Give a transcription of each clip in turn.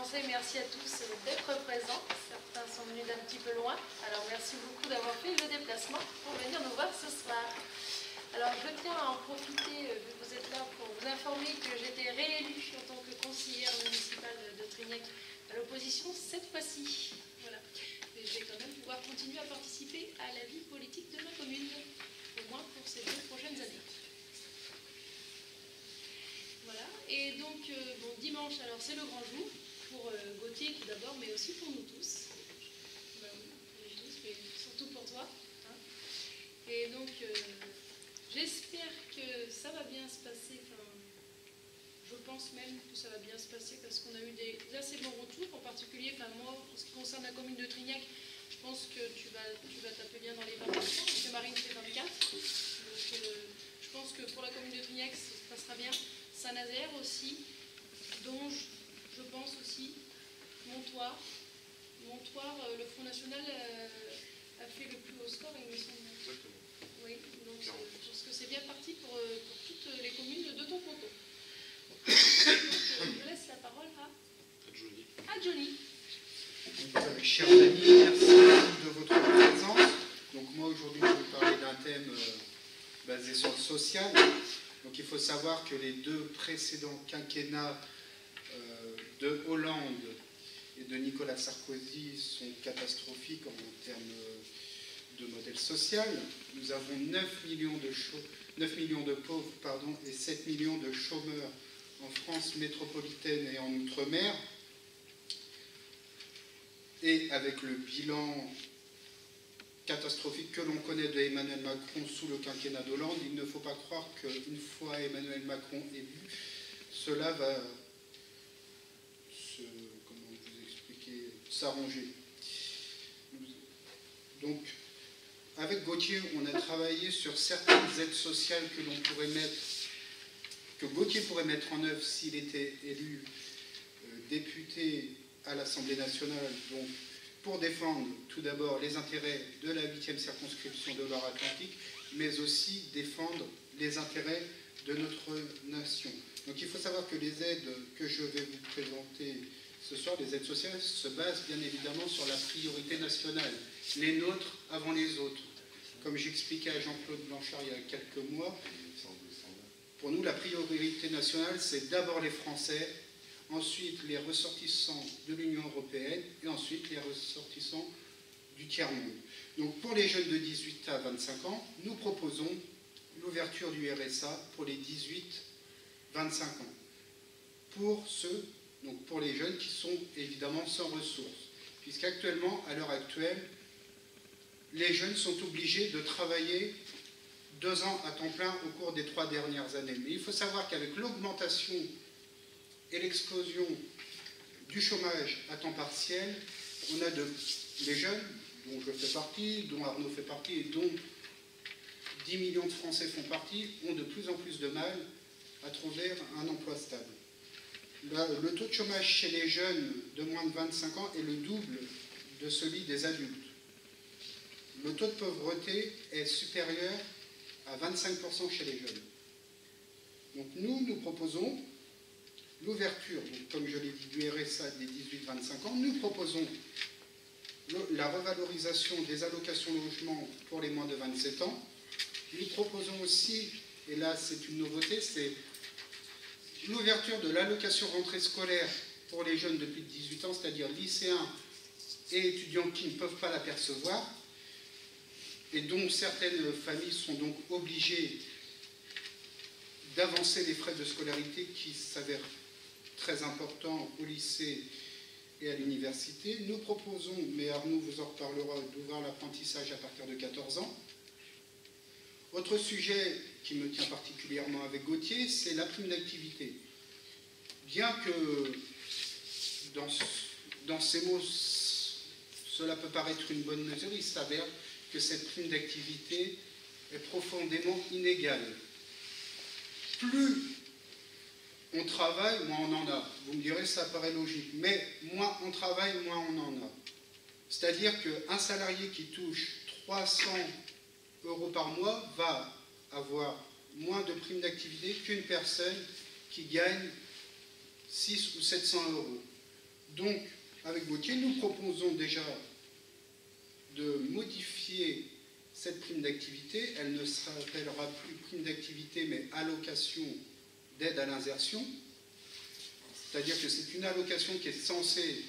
commencer, merci à tous d'être présents. Certains sont venus d'un petit peu loin, alors merci beaucoup d'avoir fait le déplacement pour venir nous voir ce soir. Alors je tiens à en profiter, vu que vous êtes là, pour vous informer que j'ai été réélue en tant que conseillère municipale de Trignac à l'opposition cette fois-ci. Voilà. Et je vais quand même pouvoir continuer à participer à la vie politique de ma commune, au moins pour ces 2 prochaines années. Voilà. Et donc, bon, dimanche, alors c'est le grand jour, pour Gauthier tout d'abord, mais aussi pour nous tous. Ben oui, pour nous tous, mais surtout pour toi. Hein. Et donc, j'espère que ça va bien se passer. Enfin, je pense même que ça va bien se passer parce qu'on a eu des assez bons retours, en particulier, enfin moi, en ce qui concerne la commune de Trignac, je pense que tu vas taper bien dans les 20%, parce que Marine fait 24. Donc, je pense que pour la commune de Trignac, ça se passera bien. Saint-Nazaire aussi, Donge, je pense aussi, Montoire. Montoire, le Front National a fait le plus haut score, il me semble. Exactement. Oui, donc je pense que c'est bien parti pour toutes les communes de ton canton. Donc, je laisse la parole à Johnny. Chers amis, merci de votre présence. Donc moi aujourd'hui je vais vous parler d'un thème basé sur le social. Donc il faut savoir que les 2 précédents quinquennats de Hollande et de Nicolas Sarkozy sont catastrophiques en termes de modèle social. Nous avons 9 millions de pauvres et 7 millions de chômeurs en France métropolitaine et en Outre-mer. Et avec le bilan catastrophique que l'on connaît de Emmanuel Macron sous le quinquennat d'Hollande, il ne faut pas croire qu'une fois Emmanuel Macron élu, cela va s'arranger. Donc, avec Gauthier, on a travaillé sur certaines aides sociales que Gauthier pourrait mettre en œuvre s'il était élu député à l'Assemblée nationale, donc pour défendre tout d'abord les intérêts de la 8e circonscription de Loire-Atlantique, mais aussi défendre les intérêts de notre nation. Donc il faut savoir que les aides que je vais vous présenter ce soir, les aides sociales, se basent bien évidemment sur la priorité nationale, les nôtres avant les autres. Comme j'expliquais à Jean-Claude Blanchard il y a quelques mois, pour nous la priorité nationale c'est d'abord les Français, ensuite les ressortissants de l'Union européenne et ensuite les ressortissants du tiers-monde. Donc pour les jeunes de 18 à 25 ans, nous proposons l'ouverture du RSA pour les 18-25 ans. Pour les jeunes qui sont évidemment sans ressources, puisqu'actuellement, à l'heure actuelle, les jeunes sont obligés de travailler 2 ans à temps plein au cours des 3 dernières années. Mais il faut savoir qu'avec l'augmentation et l'explosion du chômage à temps partiel, on a les jeunes, dont je fais partie, dont Arnaud fait partie, et dont 10 millions de Français font partie, ont de plus en plus de mal à trouver un emploi stable. Le taux de chômage chez les jeunes de moins de 25 ans est le double de celui des adultes. Le taux de pauvreté est supérieur à 25% chez les jeunes. Donc nous proposons l'ouverture, comme je l'ai dit, du RSA des 18-25 ans. Nous proposons la revalorisation des allocations logement pour les moins de 27 ans. Nous proposons aussi, et là c'est une nouveauté, c'est l'ouverture de l'allocation rentrée scolaire pour les jeunes de plus de 18 ans, c'est-à-dire lycéens et étudiants qui ne peuvent pas la percevoir, et dont certaines familles sont donc obligées d'avancer les frais de scolarité qui s'avèrent très importants au lycée et à l'université. Nous proposons, mais Arnaud vous en reparlera, d'ouvrir l'apprentissage à partir de 14 ans. Autre sujet qui me tient particulièrement avec Gauthier, c'est la prime d'activité. Bien que dans ces mots, cela peut paraître une bonne mesure, il s'avère que cette prime d'activité est profondément inégale. Plus on travaille, moins on en a. Vous me direz, ça paraît logique, mais moins on travaille, moins on en a. C'est-à-dire qu'un salarié qui touche 300 € par mois va avoir moins de prime d'activité qu'une personne qui gagne 600 ou 700 €. Donc, avec Gauthier, nous proposons déjà de modifier cette prime d'activité. Elle ne s'appellera plus prime d'activité, mais allocation d'aide à l'insertion. C'est-à-dire que c'est une allocation qui est censée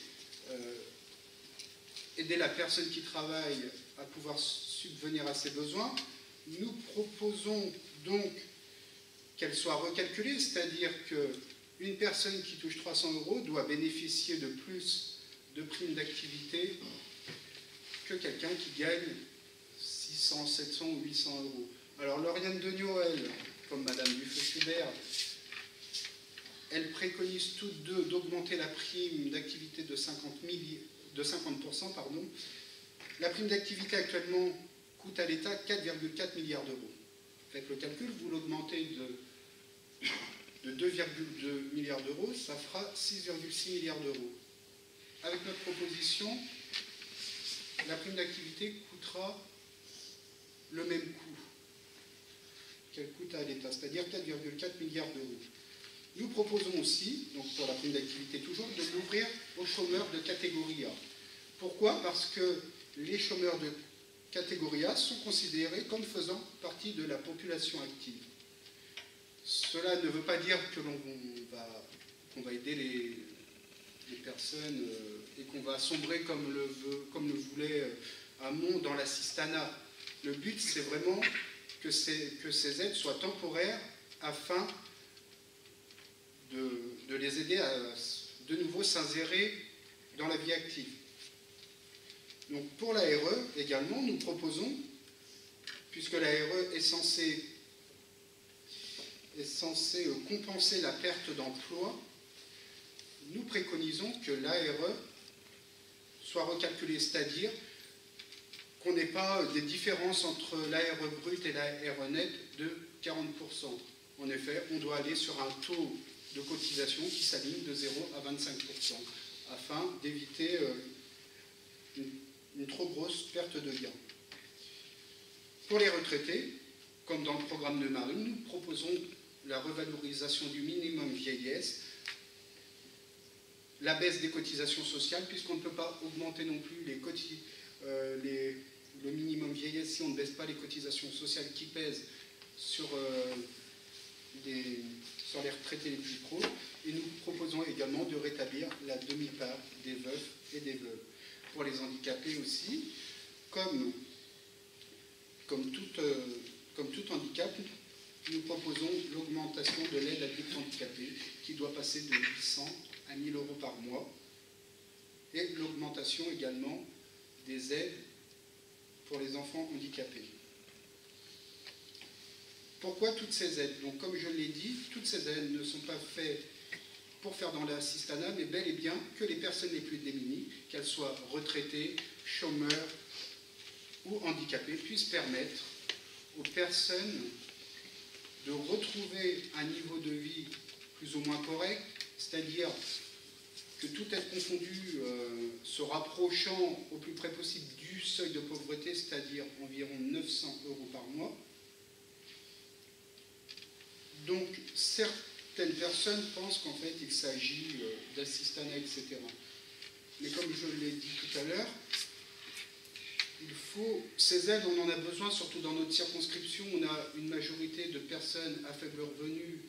aider la personne qui travaille à pouvoir subvenir à ses besoins. Nous proposons donc qu'elle soit recalculée, c'est-à-dire qu'une personne qui touche 300 € doit bénéficier de plus de primes d'activité que quelqu'un qui gagne 600, 700 ou 800 €. Alors Lauriane de Noël, comme Madame Dufeu-Schubert, elles préconisent toutes deux d'augmenter la prime d'activité de 50%. La prime d'activité actuellement coûte à l'État 4,4 milliards €. Faites le calcul, vous l'augmentez de 2,2 milliards €, ça fera 6,6 milliards €. Avec notre proposition, la prime d'activité coûtera le même coût qu'elle coûte à l'État, c'est-à-dire 4,4 milliards €. Nous proposons aussi, donc pour la prime d'activité toujours, de l'ouvrir aux chômeurs de catégorie A. Pourquoi? Parce que les chômeurs de catégorie A sont considérés comme faisant partie de la population active. Cela ne veut pas dire que qu'on va aider les personnes et qu'on va sombrer comme le voulait Hamon dans l'assistanat. Le but, c'est vraiment que ces aides soient temporaires afin de les aider à de nouveau s'insérer dans la vie active. Donc pour la RE également, nous proposons, puisque la RE est censée compenser la perte d'emploi, nous préconisons que l'ARE soit recalculée, c'est-à-dire qu'on n'ait pas des différences entre l'ARE brute et l'ARE nette de 40%. En effet, on doit aller sur un taux de cotisation qui s'aligne de 0 à 25%, afin d'éviter une trop grosse perte de gains. Pour les retraités, comme dans le programme de Marine, nous proposons la revalorisation du minimum vieillesse, la baisse des cotisations sociales, puisqu'on ne peut pas augmenter non plus le minimum vieillesse si on ne baisse pas les cotisations sociales qui pèsent sur les retraités les plus pauvres. Et nous proposons également de rétablir la demi-part des veufs et des veuves. Pour les handicapés aussi, comme tout handicap, nous proposons l'augmentation de l'aide adulte handicapé qui doit passer de 800 à 1 000 € par mois, et l'augmentation également des aides pour les enfants handicapés. Pourquoi toutes ces aides? Donc, comme je l'ai dit, toutes ces aides ne sont pas faites pour faire dans l'assistanat, mais bel et bien que les personnes les plus démunies, qu'elles soient retraitées, chômeurs ou handicapées, puissent permettre aux personnes de retrouver un niveau de vie plus ou moins correct, c'est-à-dire que tout être confondu se rapprochant au plus près possible du seuil de pauvreté, c'est-à-dire environ 900 € par mois. Donc, certaines personnes pensent qu'en fait, il s'agit d'assistanat, etc. Mais comme je l'ai dit tout à l'heure, ces aides, on en a besoin, surtout dans notre circonscription. On a une majorité de personnes à faible revenu,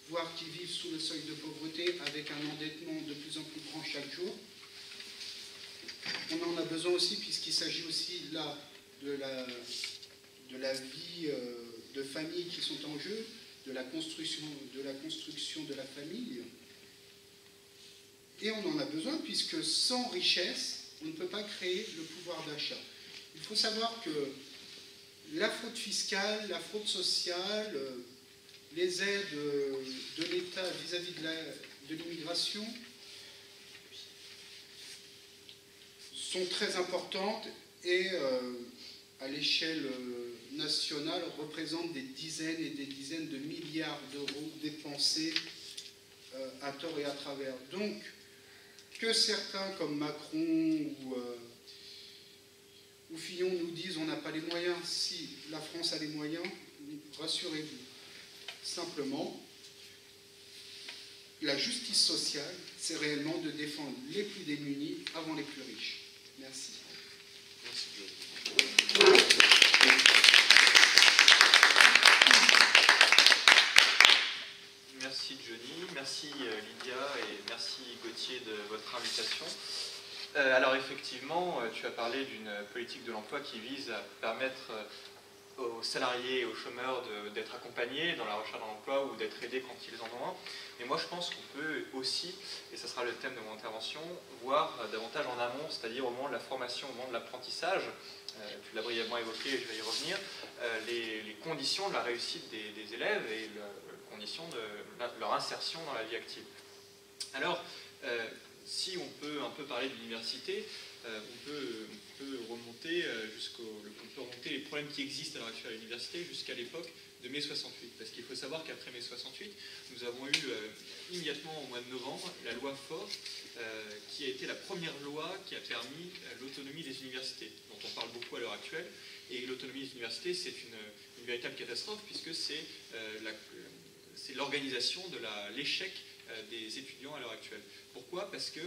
voire qui vivent sous le seuil de pauvreté, avec un endettement de plus en plus grand chaque jour. On en a besoin aussi, puisqu'il s'agit aussi là de la vie de familles qui sont en jeu, de la construction de la famille. Et on en a besoin, puisque sans richesse, on ne peut pas créer le pouvoir d'achat. Il faut savoir que la fraude fiscale, la fraude sociale, les aides de l'État vis-à-vis de l'immigration sont très importantes et à l'échelle nationale représentent des dizaines et des dizaines de milliards d'euros dépensés à tort et à travers. Donc, que certains comme Macron ou Fillon nous disent on n'a pas les moyens, si la France a les moyens, rassurez-vous. Simplement, la justice sociale, c'est réellement de défendre les plus démunis avant les plus riches. Merci. Merci Johnny, merci Lydia et merci Gauthier de votre invitation. Alors effectivement, tu as parlé d'une politique de l'emploi qui vise à permettre aux salariés et aux chômeurs d'être accompagnés dans la recherche d'un emploi ou d'être aidés quand ils en ont un. Mais moi je pense qu'on peut aussi, et ce sera le thème de mon intervention, voir davantage en amont, c'est-à-dire au moment de la formation, au moment de l'apprentissage, tu l'as brièvement évoqué et je vais y revenir, les conditions de la réussite des élèves et les conditions de leur insertion dans la vie active. Alors, si on peut un peu parler de l'université, on peut remonter les problèmes qui existent à l'heure actuelle à l'université jusqu'à l'époque de mai 68. Parce qu'il faut savoir qu'après mai 68, nous avons eu immédiatement au mois de novembre la loi Faure, qui a été la première loi qui a permis l'autonomie des universités, dont on parle beaucoup à l'heure actuelle. Et l'autonomie des universités, c'est une véritable catastrophe, puisque c'est l'organisation de l'échec des étudiants à l'heure actuelle. Pourquoi? Parce que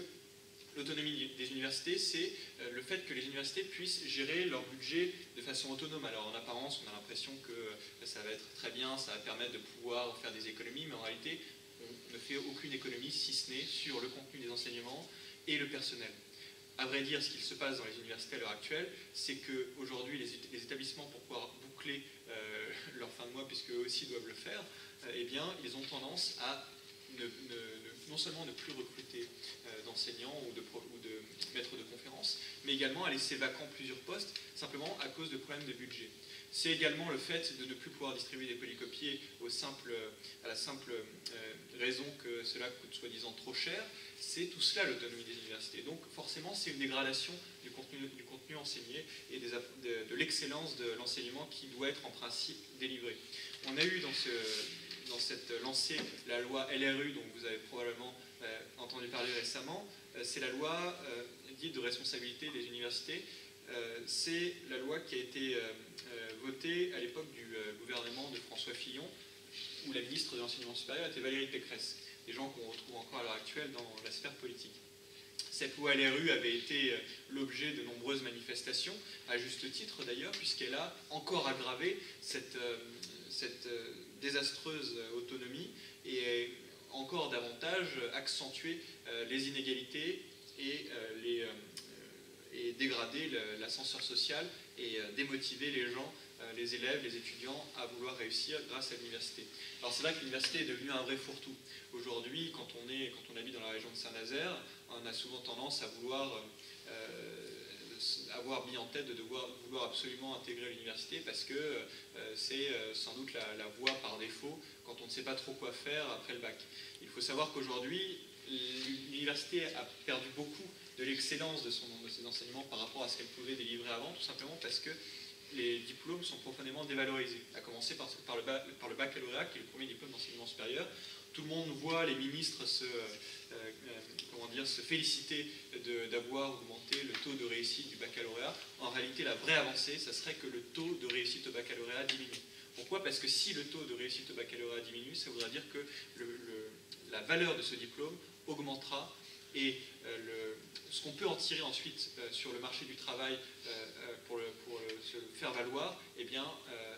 l'autonomie des universités, c'est le fait que les universités puissent gérer leur budget de façon autonome. Alors en apparence, on a l'impression que ça va être très bien, ça va permettre de pouvoir faire des économies, mais en réalité, on ne fait aucune économie, si ce n'est sur le contenu des enseignements et le personnel. À vrai dire, ce qu'il se passe dans les universités à l'heure actuelle, c'est qu'aujourd'hui, les établissements, pour pouvoir boucler leur fin de mois, puisqu'eux aussi doivent le faire, eh bien, ils ont tendance à non seulement ne plus recruter d'enseignants ou de maîtres de conférences, mais également à laisser vacants plusieurs postes, simplement à cause de problèmes de budget. C'est également le fait de ne plus pouvoir distribuer des polycopiés à la simple raison que cela coûte soi-disant trop cher. C'est tout cela l'autonomie des universités. Donc forcément, c'est une dégradation du contenu enseigné et de l'excellence de l'enseignement qui doit être en principe délivré. On a eu dans cette lancée la loi LRU, dont vous avez probablement entendu parler récemment. C'est la loi dite de responsabilité des universités. C'est la loi qui a été votée à l'époque du gouvernement de François Fillon, où la ministre de l'Enseignement supérieur était Valérie Pécresse, des gens qu'on retrouve encore à l'heure actuelle dans la sphère politique. Cette loi LRU avait été l'objet de nombreuses manifestations, à juste titre d'ailleurs, puisqu'elle a encore aggravé cette désastreuse autonomie et encore davantage accentué les inégalités et dégradé l'ascenseur social et démotiver les gens, les élèves, les étudiants à vouloir réussir grâce à l'université. Alors c'est vrai que l'université est devenue un vrai fourre-tout. Aujourd'hui, quand on habite dans la région de Saint-Nazaire, on a souvent tendance à vouloir avoir mis en tête de vouloir absolument intégrer l'université parce que c'est sans doute la voie par défaut quand on ne sait pas trop quoi faire après le bac. Il faut savoir qu'aujourd'hui, l'université a perdu beaucoup de l'excellence de ses enseignements par rapport à ce qu'elle pouvait délivrer avant, tout simplement parce que les diplômes sont profondément dévalorisés, à commencer par le baccalauréat, qui est le premier diplôme d'enseignement supérieur. Tout le monde voit les ministres se féliciter d'avoir augmenté le taux de réussite du baccalauréat. En réalité, la vraie avancée, ça serait que le taux de réussite au baccalauréat diminue. Pourquoi? Parce que si le taux de réussite au baccalauréat diminue, ça voudra dire que la valeur de ce diplôme augmentera et ce qu'on peut en tirer ensuite sur le marché du travail pour se faire valoir, eh bien,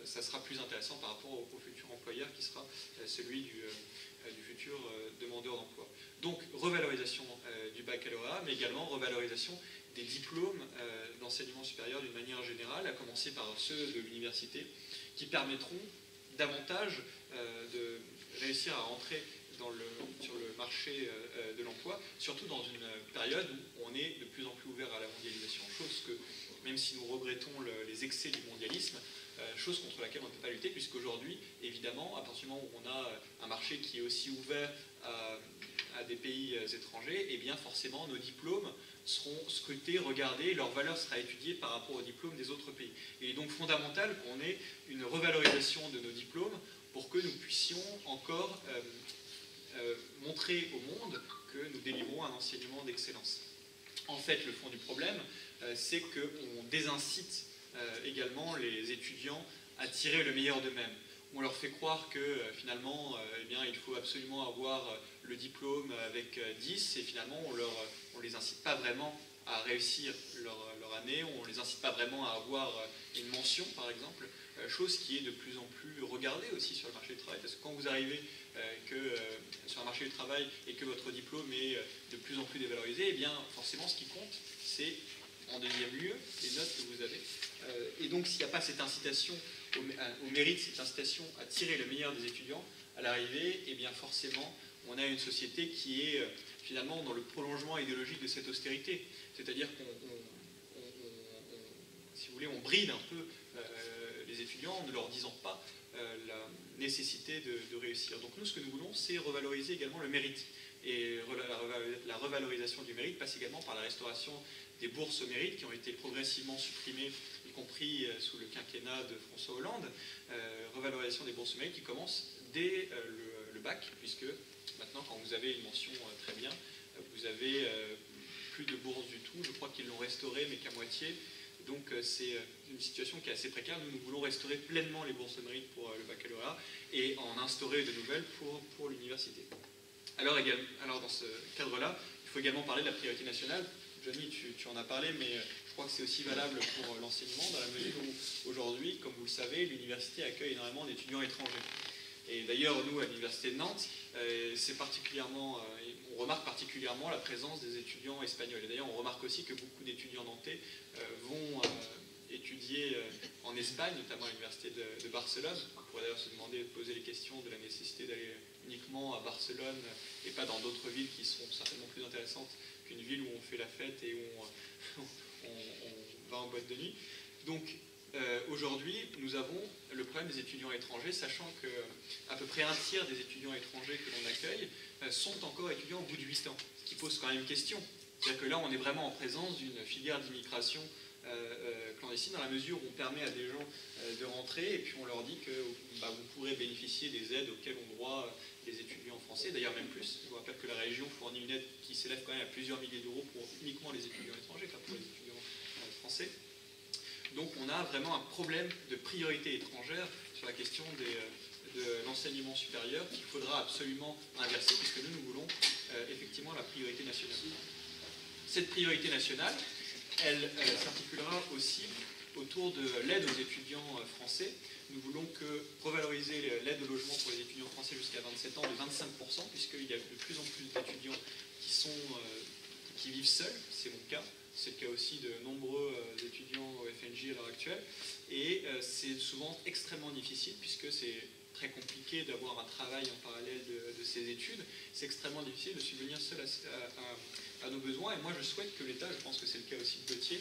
ça sera plus intéressant par rapport au futur employeur qui sera celui du futur demandeur d'emploi. Donc, revalorisation du baccalauréat, mais également revalorisation des diplômes d'enseignement supérieur d'une manière générale, à commencer par ceux de l'université, qui permettront davantage de réussir à entrer sur le marché de l'emploi, surtout dans une période où on est de plus en plus ouvert à la mondialisation. Chose que, même si nous regrettons les excès du mondialisme, chose contre laquelle on ne peut pas lutter, puisqu'aujourd'hui, évidemment, à partir du moment où on a un marché qui est aussi ouvert à des pays étrangers, eh bien forcément nos diplômes seront scrutés, regardés, leur valeur sera étudiée par rapport aux diplômes des autres pays. Il est donc fondamental qu'on ait une revalorisation de nos diplômes pour que nous puissions encore montrer au monde que nous délivrons un enseignement d'excellence. En fait, le fond du problème, c'est qu'on désincite également les étudiants à tirer le meilleur d'eux-mêmes. on leur fait croire que finalement, eh bien, il faut absolument avoir le diplôme avec 10, et finalement, on les incite pas vraiment à réussir leur année, on les incite pas vraiment à avoir une mention, par exemple, chose qui est de plus en plus regardée aussi sur le marché du travail, parce que quand vous arrivez sur un marché du travail et que votre diplôme est de plus en plus dévalorisé, eh bien, forcément, ce qui compte, c'est en deuxième lieu les notes que vous avez. Et donc, s'il n'y a pas cette incitation au mérite, cette incitation à tirer le meilleur des étudiants, à l'arrivée, eh bien forcément, on a une société qui est finalement dans le prolongement idéologique de cette austérité. C'est-à-dire si vous voulez, on bride un peu les étudiants en ne leur disant pas la nécessité de réussir. Donc nous, ce que nous voulons, c'est revaloriser également le mérite. Et la revalorisation du mérite passe également par la restauration des bourses au mérite qui ont été progressivement supprimées, y compris sous le quinquennat de François Hollande. Revalorisation des bourses au mérite qui commence dès le bac, puisque maintenant, quand vous avez une mention très bien, vous avez plus de bourses du tout. Je crois qu'ils l'ont restauré, mais qu'à moitié. Donc c'est une situation qui est assez précaire. Nous voulons restaurer pleinement les bourses au mérite pour le baccalauréat et en instaurer de nouvelles pour l'université. Alors dans ce cadre-là, il faut également parler de la priorité nationale. Johnny, tu en as parlé, mais je crois que c'est aussi valable pour l'enseignement, dans la mesure où aujourd'hui, comme vous le savez, l'université accueille énormément d'étudiants étrangers. Et d'ailleurs, nous, à l'université de Nantes, on remarque particulièrement la présence des étudiants espagnols. Et d'ailleurs, on remarque aussi que beaucoup d'étudiants nantais vont étudier en Espagne, notamment à l'université de Barcelone. On pourrait d'ailleurs se poser les questions de la nécessité d'aller uniquement à Barcelone et pas dans d'autres villes qui seront certainement plus intéressantes qu'une ville où on fait la fête et où on va en boîte de nuit. Donc aujourd'hui, nous avons le problème des étudiants étrangers, sachant qu'à peu près un tiers des étudiants étrangers que l'on accueille sont encore étudiants au bout de 8 ans, ce qui pose quand même question. C'est-à-dire que là, on est vraiment en présence d'une filière d'immigration clandestine, dans la mesure où on permet à des gens de rentrer et puis on leur dit que vous pourrez bénéficier des aides auxquelles ont droit les étudiants français, d'ailleurs même plus. Je vous rappelle que la région fournit une aide qui s'élève quand même à plusieurs milliers d'euros pour uniquement les étudiants étrangers, pas pour les étudiants français. Donc on a vraiment un problème de priorité étrangère sur la question de l'enseignement supérieur qu'il faudra absolument inverser, puisque nous voulons effectivement la priorité nationale. Cette priorité nationale, elle s'articulera aussi autour de l'aide aux étudiants français. Nous voulons revaloriser l'aide au logement pour les étudiants français jusqu'à 27 ans de 25%, puisqu'il y a de plus en plus d'étudiants qui vivent seuls, c'est mon cas. C'est le cas aussi de nombreux étudiants au FNJ à l'heure actuelle. Et c'est souvent extrêmement difficile, puisque c'est très compliqué d'avoir un travail en parallèle de ses études. C'est extrêmement difficile de subvenir seul à nos besoins. Et moi, je souhaite que l'État, je pense que c'est le cas aussi de Gauthier,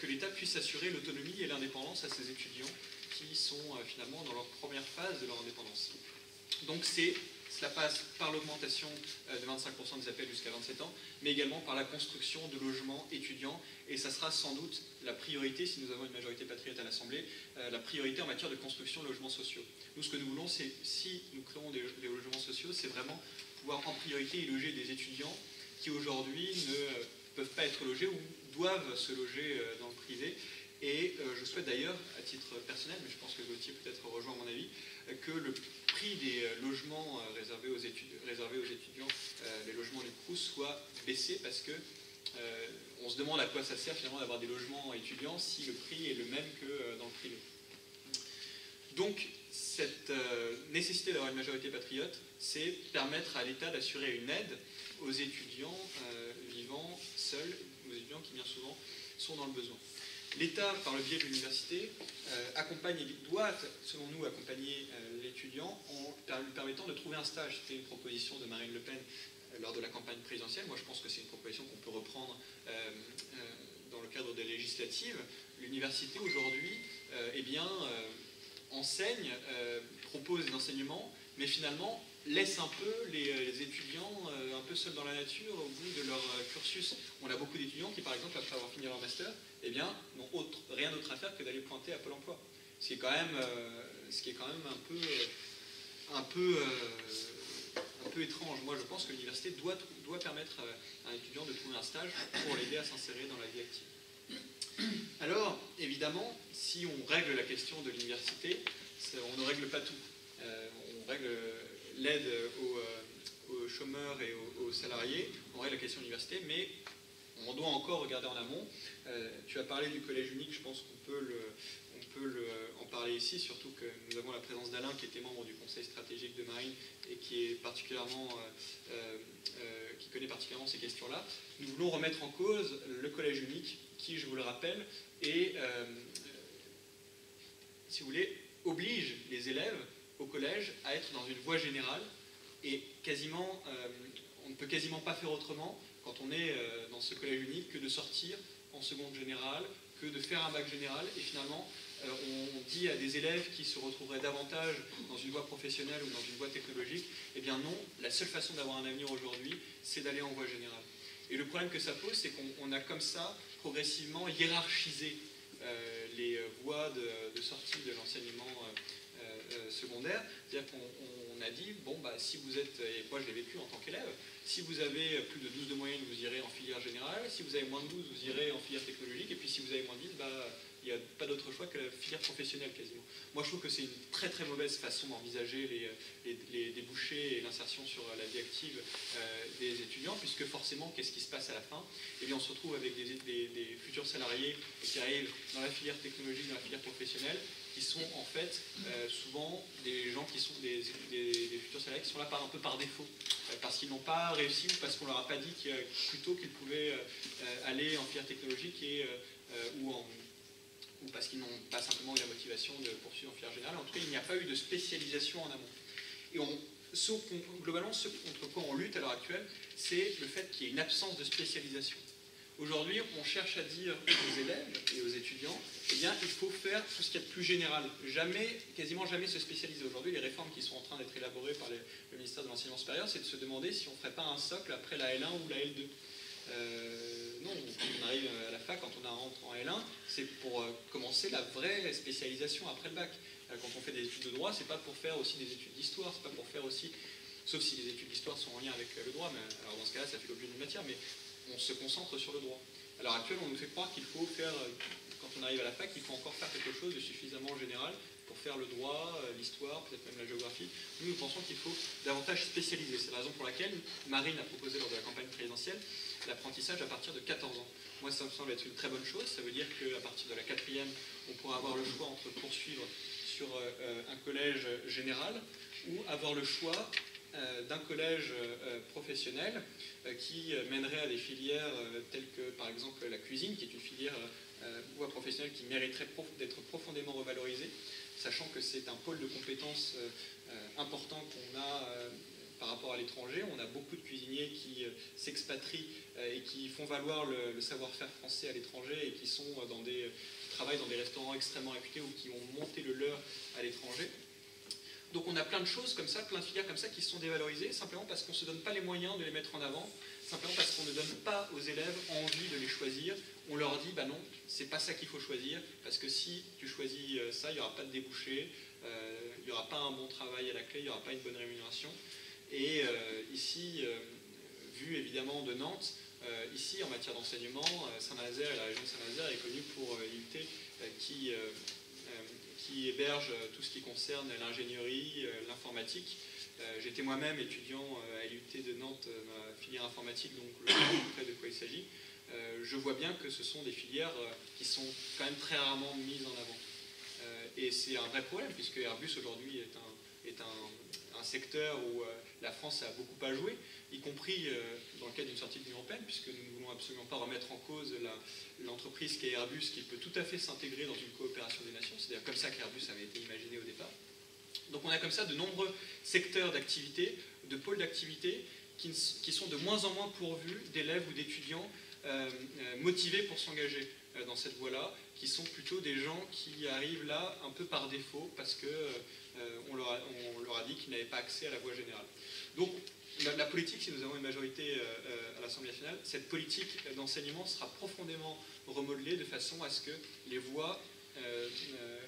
que l'État puisse assurer l'autonomie et l'indépendance à ces étudiants qui sont finalement dans leur première phase de leur indépendance. Donc cela passe par l'augmentation de 25% des appels jusqu'à 27 ans, mais également par la construction de logements étudiants. Et ça sera sans doute la priorité, si nous avons une majorité patriote à l'Assemblée, la priorité en matière de construction de logements sociaux. Nous, ce que nous voulons, c'est, si nous créons des logements sociaux, c'est vraiment pouvoir en priorité y loger des étudiants qui aujourd'hui ne peuvent pas être logés ou doivent se loger dans le privé. Et je souhaite d'ailleurs, à titre personnel, mais je pense que Gauthier peut-être rejoint mon avis, que le prix des logements réservés aux étudiants, les logements du Crous, soit baissé, parce que on se demande à quoi ça sert finalement d'avoir des logements étudiants si le prix est le même que dans le privé. Donc cette nécessité d'avoir une majorité patriote, c'est permettre à l'État d'assurer une aide aux étudiants vivant seuls, aux étudiants qui bien souvent sont dans le besoin. L'État, par le biais de l'université, doit, selon nous, accompagner l'étudiant en lui permettant de trouver un stage. C'était une proposition de Marine Le Pen lors de la campagne présidentielle. Moi, je pense que c'est une proposition qu'on peut reprendre dans le cadre des législatives. L'université, aujourd'hui, enseigne, propose des enseignements, mais finalement laisse un peu les étudiants un peu seuls dans la nature au bout de leur cursus. On a beaucoup d'étudiants qui, par exemple, après avoir fini leur master, n'ont rien d'autre à faire que d'aller pointer à Pôle emploi. Ce qui est quand même un peu étrange. Moi, je pense que l'université doit permettre à un étudiant de trouver un stage pour l'aider à s'insérer dans la vie active. Alors, évidemment, si on règle la question de l'université, on ne règle pas tout. On règle l'aide aux chômeurs et aux salariés, on règle la question de l'université, mais on doit encore regarder en amont. Tu as parlé du collège unique, je pense qu'on peut en parler ici, surtout que nous avons la présence d'Alain qui était membre du conseil stratégique de Marine et qui connaît particulièrement ces questions-là. Nous voulons remettre en cause le collège unique qui, je vous le rappelle, si vous voulez, oblige les élèves au collège à être dans une voie générale et on ne peut quasiment pas faire autrement quand on est dans ce collège unique que de sortir en seconde générale, que de faire un bac général et finalement on dit à des élèves qui se retrouveraient davantage dans une voie professionnelle ou dans une voie technologique, eh bien non, la seule façon d'avoir un avenir aujourd'hui, c'est d'aller en voie générale. Et le problème que ça pose, c'est qu'on a comme ça progressivement hiérarchisé les voies de sortie de l'enseignement secondaire. C'est-à-dire qu'on a dit, bon, bah, si vous êtes, et moi je l'ai vécu en tant qu'élève, si vous avez plus de 12 de moyenne, vous irez en filière générale, si vous avez moins de 12, vous irez en filière technologique, et puis si vous avez moins de 10, bah, il n'y a pas d'autre choix que la filière professionnelle quasiment. Moi je trouve que c'est une très très mauvaise façon d'envisager les débouchés et l'insertion sur la vie active des étudiants, puisque forcément, qu'est-ce qui se passe à la fin? Eh bien on se retrouve avec des futurs salariés qui arrivent dans la filière technologique, dans la filière professionnelle, qui sont en fait souvent des gens qui sont des futurs salariés qui sont là un peu par défaut, parce qu'ils n'ont pas réussi ou parce qu'on leur a pas dit plutôt qu'ils pouvaient aller en filière technologique ou parce qu'ils n'ont pas simplement eu la motivation de poursuivre en filière générale. En tout cas, il n'y a pas eu de spécialisation en amont. Et globalement, ce contre quoi on lutte à l'heure actuelle, c'est le fait qu'il y ait une absence de spécialisation. Aujourd'hui, on cherche à dire aux élèves et aux étudiants, eh bien, il faut faire tout ce qu'il y a de plus général. Quasiment jamais se spécialiser. Aujourd'hui, les réformes qui sont en train d'être élaborées par le ministère de l'Enseignement supérieur, c'est de se demander si on ne ferait pas un socle après la L1 ou la L2. Non, quand on arrive à la fac, quand on rentre en L1, c'est pour commencer la vraie spécialisation après le bac. Quand on fait des études de droit, c'est pas pour faire aussi des études d'histoire, c'est pas pour faire aussi, sauf si les études d'histoire sont en lien avec le droit, mais alors dans ce cas-là, ça fait l'objet d'une matière, mais on se concentre sur le droit. À l'heure actuelle, on nous fait croire qu'il faut faire, quand on arrive à la fac, il faut encore faire quelque chose de suffisamment général pour faire le droit, l'histoire, peut-être même la géographie. Nous pensons qu'il faut davantage spécialiser. C'est la raison pour laquelle Marine a proposé lors de la campagne présidentielle l'apprentissage à partir de 14 ans. Moi, ça me semble être une très bonne chose. Ça veut dire qu'à partir de la 4e, on pourra avoir le choix entre poursuivre sur un collège général ou avoir le choix d'un collège professionnel qui mènerait à des filières telles que par exemple la cuisine, qui est une filière voie professionnelle qui mériterait d'être profondément revalorisée, sachant que c'est un pôle de compétences important qu'on a par rapport à l'étranger. On a beaucoup de cuisiniers qui s'expatrient et qui font valoir le savoir-faire français à l'étranger et qui travaillent dans des restaurants extrêmement réputés ou qui ont monté le leur à l'étranger. Donc on a plein de choses comme ça, plein de filières comme ça qui sont dévalorisées, simplement parce qu'on ne se donne pas les moyens de les mettre en avant, simplement parce qu'on ne donne pas aux élèves envie de les choisir. On leur dit, bah non, c'est pas ça qu'il faut choisir, parce que si tu choisis ça, il n'y aura pas de débouché, il n'y aura pas un bon travail à la clé, il n'y aura pas une bonne rémunération. Et ici, vu évidemment de Nantes, ici en matière d'enseignement, Saint-Nazaire et la région de Saint-Nazaire est connue pour IUT qui héberge tout ce qui concerne l'ingénierie, l'informatique. J'étais moi-même étudiant à l'IUT de Nantes, ma filière informatique, donc je sais à peu près de quoi il s'agit. Je vois bien que ce sont des filières qui sont quand même très rarement mises en avant. Et c'est un vrai problème, puisque Airbus aujourd'hui est un secteur où la France a beaucoup à jouer, y compris dans le cadre d'une sortie de l'Union européenne, puisque nous ne voulons absolument pas remettre en cause l'entreprise qui est Airbus, qui peut tout à fait s'intégrer dans une coopération des nations. C'est d'ailleurs comme ça qu'Airbus avait été imaginé au départ. Donc on a comme ça de nombreux secteurs d'activité, de pôles d'activité, qui sont de moins en moins pourvus d'élèves ou d'étudiants motivés pour s'engager dans cette voie-là, qui sont plutôt des gens qui arrivent là un peu par défaut, parce qu'on leur a dit qu'ils n'avaient pas accès à la voie générale. Donc la politique, si nous avons une majorité à l'Assemblée nationale, cette politique d'enseignement sera profondément remodelée de façon à ce que les voies,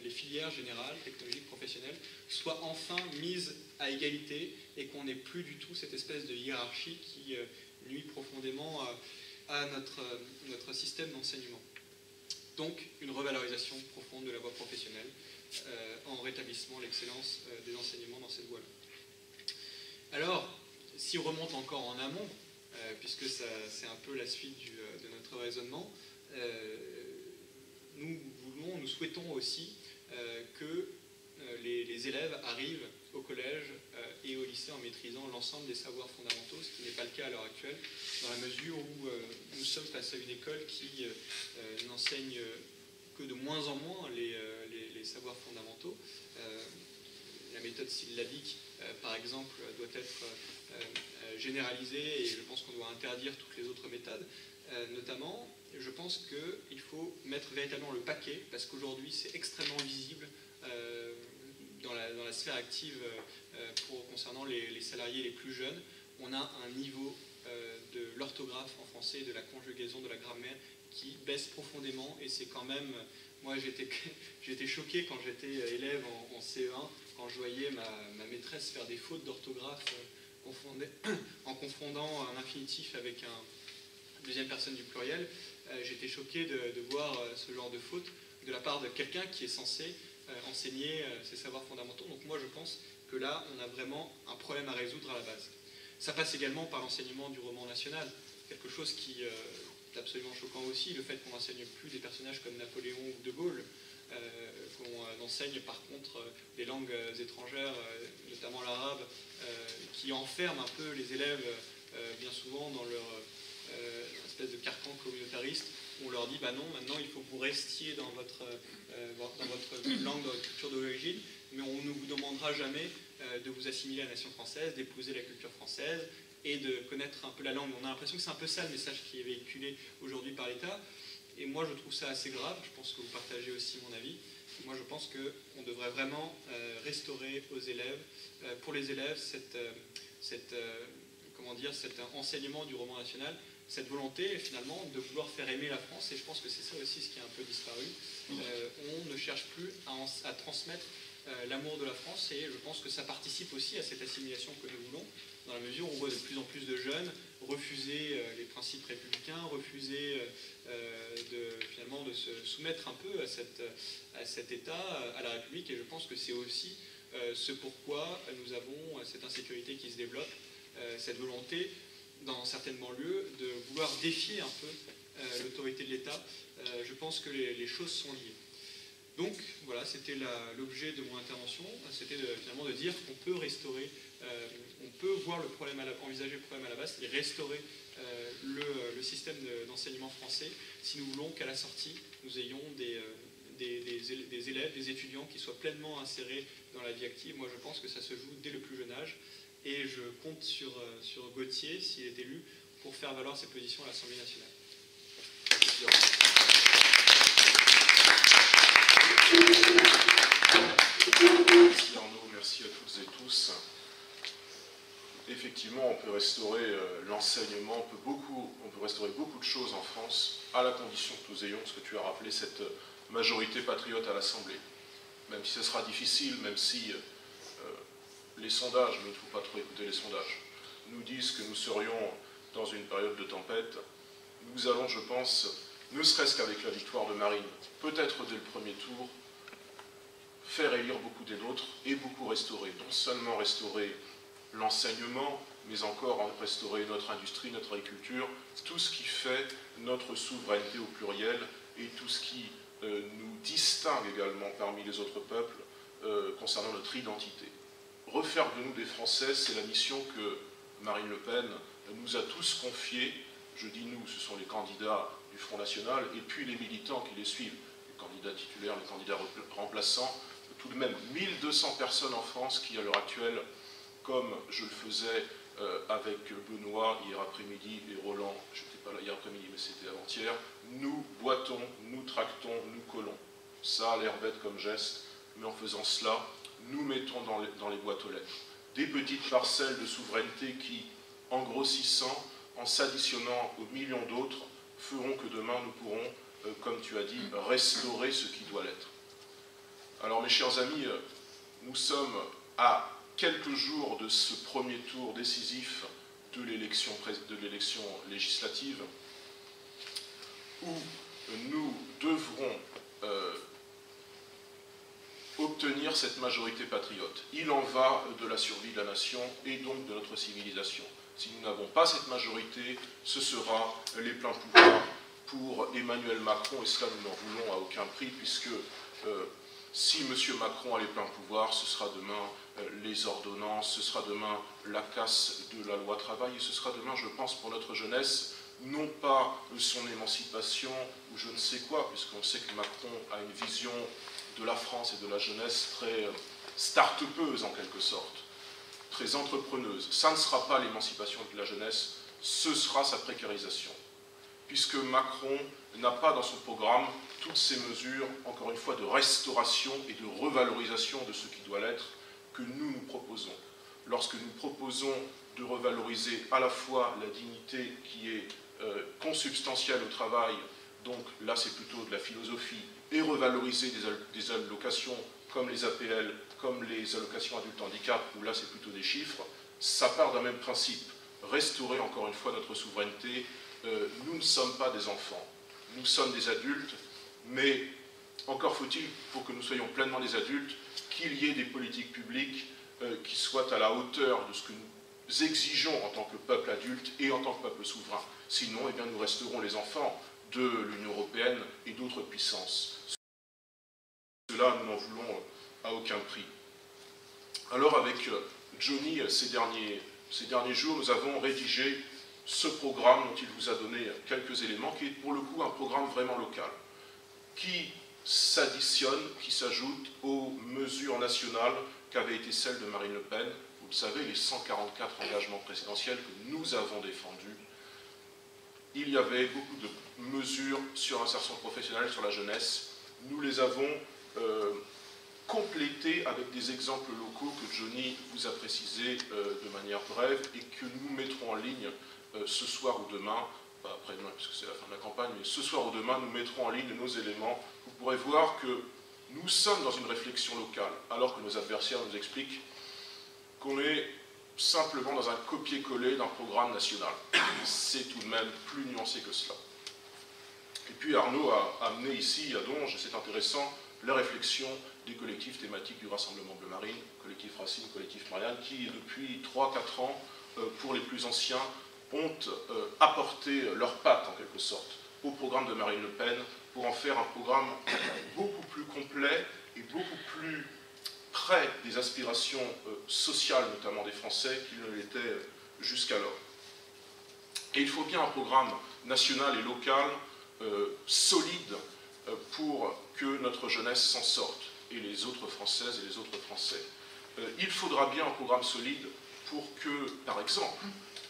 les filières générales, technologiques, professionnelles, soient enfin mises à égalité et qu'on n'ait plus du tout cette espèce de hiérarchie qui nuit profondément à notre système d'enseignement. Donc une revalorisation profonde de la voie professionnelle, en rétablissement l'excellence des enseignements dans cette voie-là. Alors, si on remonte encore en amont, puisque c'est un peu la suite de notre raisonnement, nous souhaitons aussi que les élèves arrivent au collège et au lycée en maîtrisant l'ensemble des savoirs fondamentaux, ce qui n'est pas le cas à l'heure actuelle, dans la mesure où nous sommes face à une école qui n'enseigne que de moins en moins les savoirs fondamentaux. La méthode syllabique, par exemple, doit être généralisée et je pense qu'on doit interdire toutes les autres méthodes. Notamment, je pense qu'il faut mettre véritablement le paquet, parce qu'aujourd'hui c'est extrêmement visible dans la sphère active concernant les salariés les plus jeunes. On a un niveau de l'orthographe en français et de la conjugaison de la grammaire qui baisse profondément, et c'est quand même... Moi j'étais choqué quand j'étais élève en CE1, quand je voyais ma maîtresse faire des fautes d'orthographe en confondant un infinitif avec une deuxième personne du pluriel. J'étais choqué de voir ce genre de faute de la part de quelqu'un qui est censé enseigner ces savoirs fondamentaux. Donc moi je pense que là on a vraiment un problème à résoudre à la base. Ça passe également par l'enseignement du roman national, quelque chose qui est absolument choquant aussi, le fait qu'on n'enseigne plus des personnages comme Napoléon ou De Gaulle, qu'on enseigne par contre des langues étrangères, notamment l'arabe, qui enferment un peu les élèves bien souvent dans leur espèce de carcan communautariste, où on leur dit bah non, maintenant il faut que vous restiez dans votre langue, dans votre culture d'origine, mais on ne vous demandera jamais de vous assimiler à la nation française, d'épouser la culture française et de connaître un peu la langue. On a l'impression que c'est un peu ça le message qui est véhiculé aujourd'hui par l'État, et moi je trouve ça assez grave. Je pense que vous partagez aussi mon avis. Moi je pense qu'on devrait vraiment restaurer aux élèves, pour les élèves, cet enseignement du roman national, cette volonté finalement de vouloir faire aimer la France, et je pense que c'est ça aussi ce qui a un peu disparu. On ne cherche plus à transmettre l'amour de la France, et je pense que ça participe aussi à cette assimilation que nous voulons, dans la mesure où on voit de plus en plus de jeunes refuser les principes républicains, refuser finalement de se soumettre un peu à cet État, à la République, et je pense que c'est aussi ce pourquoi nous avons cette insécurité qui se développe, cette volonté dans certaines banlieues de vouloir défier un peu l'autorité de l'État. Je pense que les choses sont liées. Donc voilà, c'était l'objet de mon intervention, c'était finalement de dire qu'on peut restaurer, on peut voir le problème, envisager le problème à la base, et restaurer le système d'enseignement français, si nous voulons qu'à la sortie, nous ayons des élèves, des étudiants qui soient pleinement insérés dans la vie active. Moi je pense que ça se joue dès le plus jeune âge, et je compte sur Gauthier, s'il est élu, pour faire valoir ses positions à l'Assemblée nationale. Merci Arnaud, merci à toutes et tous. Effectivement, on peut restaurer l'enseignement, on peut restaurer beaucoup de choses en France, à la condition que nous ayons, ce que tu as rappelé, cette majorité patriote à l'Assemblée. Même si ce sera difficile, même si les sondages, il ne faut pas trop écouter les sondages, nous disent que nous serions dans une période de tempête, nous allons, je pense, ne serait-ce qu'avec la victoire de Marine, peut-être dès le premier tour, faire élire beaucoup des nôtres et beaucoup restaurer. Non seulement restaurer l'enseignement, mais encore restaurer notre industrie, notre agriculture, tout ce qui fait notre souveraineté au pluriel et tout ce qui nous distingue également parmi les autres peuples concernant notre identité. Refaire de nous des Français, c'est la mission que Marine Le Pen nous a tous confiée. Je dis nous, ce sont les candidats du Front National et puis les militants qui les suivent, les candidats titulaires, les candidats remplaçants, tout de même 1200 personnes en France qui, à l'heure actuelle, comme je le faisais avec Benoît hier après-midi et Roland, je n'étais pas là hier après-midi mais c'était avant-hier, nous boitons, nous tractons, nous collons. Ça a l'air bête comme geste, mais en faisant cela, nous mettons dans les boîtes aux lettres des petites parcelles de souveraineté qui, en grossissant, en s'additionnant aux millions d'autres, feront que demain nous pourrons, comme tu as dit, restaurer ce qui doit l'être. Alors mes chers amis, nous sommes à quelques jours de ce premier tour décisif de l'élection législative, où nous devrons obtenir cette majorité patriote. Il en va de la survie de la nation et donc de notre civilisation. Si nous n'avons pas cette majorité, ce sera les pleins pouvoirs pour Emmanuel Macron, et cela nous n'en voulons à aucun prix, puisque si M. Macron a les pleins pouvoirs, ce sera demain les ordonnances, ce sera demain la casse de la loi travail, et ce sera demain, je pense, pour notre jeunesse, non pas son émancipation ou je ne sais quoi, puisqu'on sait que Macron a une vision de la France et de la jeunesse très start-upeuse en quelque sorte, très entrepreneuse. Ça ne sera pas l'émancipation de la jeunesse, ce sera sa précarisation. Puisque Macron n'a pas dans son programme toutes ces mesures, encore une fois, de restauration et de revalorisation de ce qui doit l'être, que nous proposons. Lorsque nous proposons de revaloriser à la fois la dignité qui est consubstantielle au travail, donc là c'est plutôt de la philosophie, et revaloriser des allocations comme les APL, comme les allocations adultes handicap, où là c'est plutôt des chiffres, ça part d'un même principe, restaurer encore une fois notre souveraineté. Nous ne sommes pas des enfants, nous sommes des adultes, mais encore faut-il, pour que nous soyons pleinement des adultes, qu'il y ait des politiques publiques qui soient à la hauteur de ce que nous exigeons en tant que peuple adulte et en tant que peuple souverain. Sinon, eh bien, nous resterons les enfants de l'Union européenne et d'autres puissances. Cela, nous n'en voulons à aucun prix. Alors, avec Johnny, ces derniers jours, nous avons rédigé ce programme dont il vous a donné quelques éléments, qui est pour le coup un programme vraiment local, qui s'additionne, qui s'ajoute aux mesures nationales qu'avaient été celles de Marine Le Pen. Vous le savez, les 144 engagements présidentiels que nous avons défendus. Il y avait beaucoup de mesures sur l'insertion professionnelle, sur la jeunesse. Nous les avons complétées avec des exemples locaux que Johnny vous a précisés de manière brève et que nous mettrons en ligne ce soir ou demain, pas après-demain puisque c'est la fin de la campagne, mais ce soir ou demain, nous mettrons en ligne nos éléments. Vous pourrez voir que nous sommes dans une réflexion locale, alors que nos adversaires nous expliquent qu'on est simplement dans un copier-coller d'un programme national. C'est tout de même plus nuancé que cela. Et puis Arnaud a amené ici, à Donge, c'est intéressant, la réflexion des collectifs thématiques du Rassemblement Bleu Marine, collectif Racine, collectif Marianne, qui depuis 3-4 ans, pour les plus anciens, ont apporté leurs pattes en quelque sorte au programme de Marine Le Pen pour en faire un programme beaucoup plus complet et beaucoup plus près des aspirations sociales, notamment des Français, qu'il ne l'était jusqu'alors. Et il faut bien un programme national et local solide pour que notre jeunesse s'en sorte, et les autres Françaises et les autres Français. Il faudra bien un programme solide pour que, par exemple,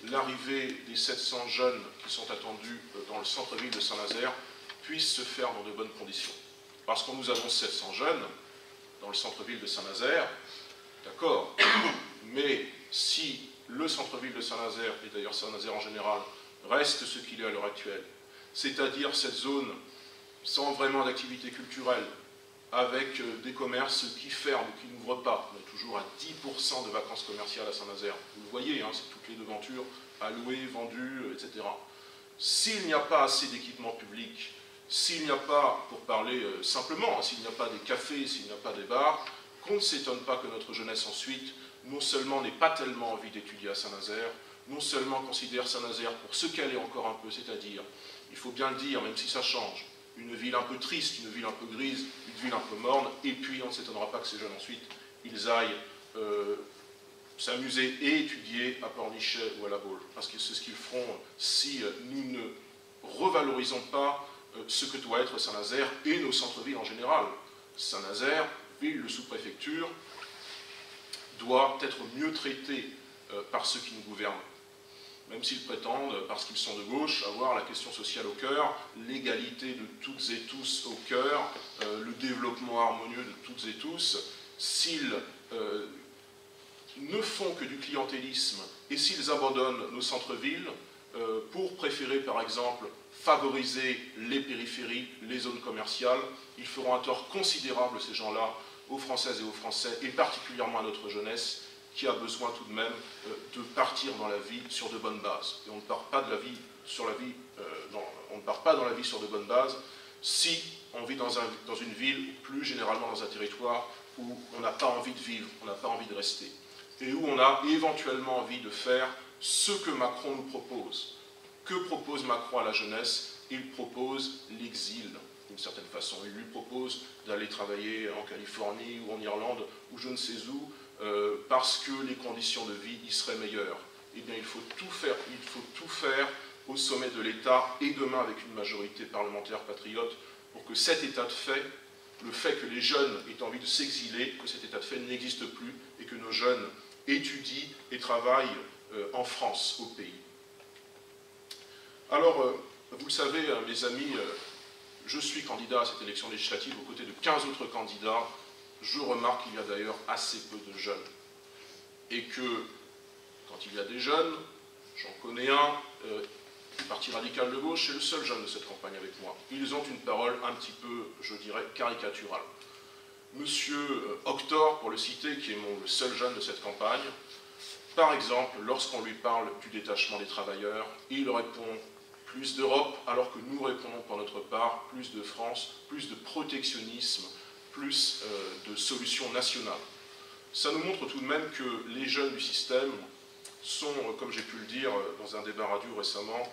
l'arrivée des 700 jeunes qui sont attendus dans le centre-ville de Saint-Nazaire puisse se faire dans de bonnes conditions. Parce qu'on nous annonce 700 jeunes dans le centre-ville de Saint-Nazaire, d'accord, mais si le centre-ville de Saint-Nazaire, et d'ailleurs Saint-Nazaire en général, reste ce qu'il est à l'heure actuelle, c'est-à-dire cette zone sans vraiment d'activité culturelle, avec des commerces qui ferment ou qui n'ouvrent pas. On est toujours à 10% de vacances commerciales à Saint-Nazaire. Vous le voyez, hein, c'est toutes les devantures allouées, vendues, etc. S'il n'y a pas assez d'équipements publics, s'il n'y a pas, pour parler simplement, s'il n'y a pas des cafés, s'il n'y a pas des bars, qu'on ne s'étonne pas que notre jeunesse ensuite, non seulement n'ait pas tellement envie d'étudier à Saint-Nazaire, non seulement considère Saint-Nazaire pour ce qu'elle est encore un peu, c'est-à-dire, il faut bien le dire, même si ça change, une ville un peu triste, une ville un peu grise, une ville un peu morne, et puis on ne s'étonnera pas que ces jeunes ensuite, ils aillent s'amuser et étudier à Pornichet ou à La Baule, parce que c'est ce qu'ils feront si nous ne revalorisons pas ce que doit être Saint-Nazaire et nos centres-villes en général. Saint-Nazaire, ville de sous-préfecture, doit être mieux traitée par ceux qui nous gouvernent. Même s'ils prétendent, parce qu'ils sont de gauche, avoir la question sociale au cœur, l'égalité de toutes et tous au cœur, le développement harmonieux de toutes et tous, s'ils ne font que du clientélisme et s'ils abandonnent nos centres-villes pour préférer, par exemple, favoriser les périphéries, les zones commerciales, ils feront un tort considérable, ces gens-là, aux Françaises et aux Français, et particulièrement à notre jeunesse, qui a besoin tout de même de partir dans la vie sur de bonnes bases. Et on ne part pas de la vie sur la vie, on ne part pas dans la vie sur de bonnes bases si on vit dans une ville, ou plus généralement dans un territoire, où on n'a pas envie de vivre, on n'a pas envie de rester, et où on a éventuellement envie de faire ce que Macron nous propose. Que propose Macron à la jeunesse? Il propose l'exil, d'une certaine façon. Il lui propose d'aller travailler en Californie ou en Irlande, ou je ne sais où, parce que les conditions de vie y seraient meilleures. Eh bien, il faut tout faire au sommet de l'État, et demain avec une majorité parlementaire patriote, pour que cet état de fait, le fait que les jeunes aient envie de s'exiler, que cet état de fait n'existe plus, et que nos jeunes étudient et travaillent en France, au pays. Alors, vous le savez, mes amis, je suis candidat à cette élection législative aux côtés de 15 autres candidats. Je remarque qu'il y a d'ailleurs assez peu de jeunes. Et que, quand il y a des jeunes, j'en connais un, du Parti radical de gauche, c'est le seul jeune de cette campagne avec moi. Ils ont une parole un petit peu, je dirais, caricaturale. Monsieur Octor, pour le citer, qui est le seul jeune de cette campagne, par exemple, lorsqu'on lui parle du détachement des travailleurs, il répond plus d'Europe, alors que nous répondons pour notre part plus de France, plus de protectionnisme, plus de solutions nationales. Ça nous montre tout de même que les jeunes du système sont, comme j'ai pu le dire dans un débat radio récemment,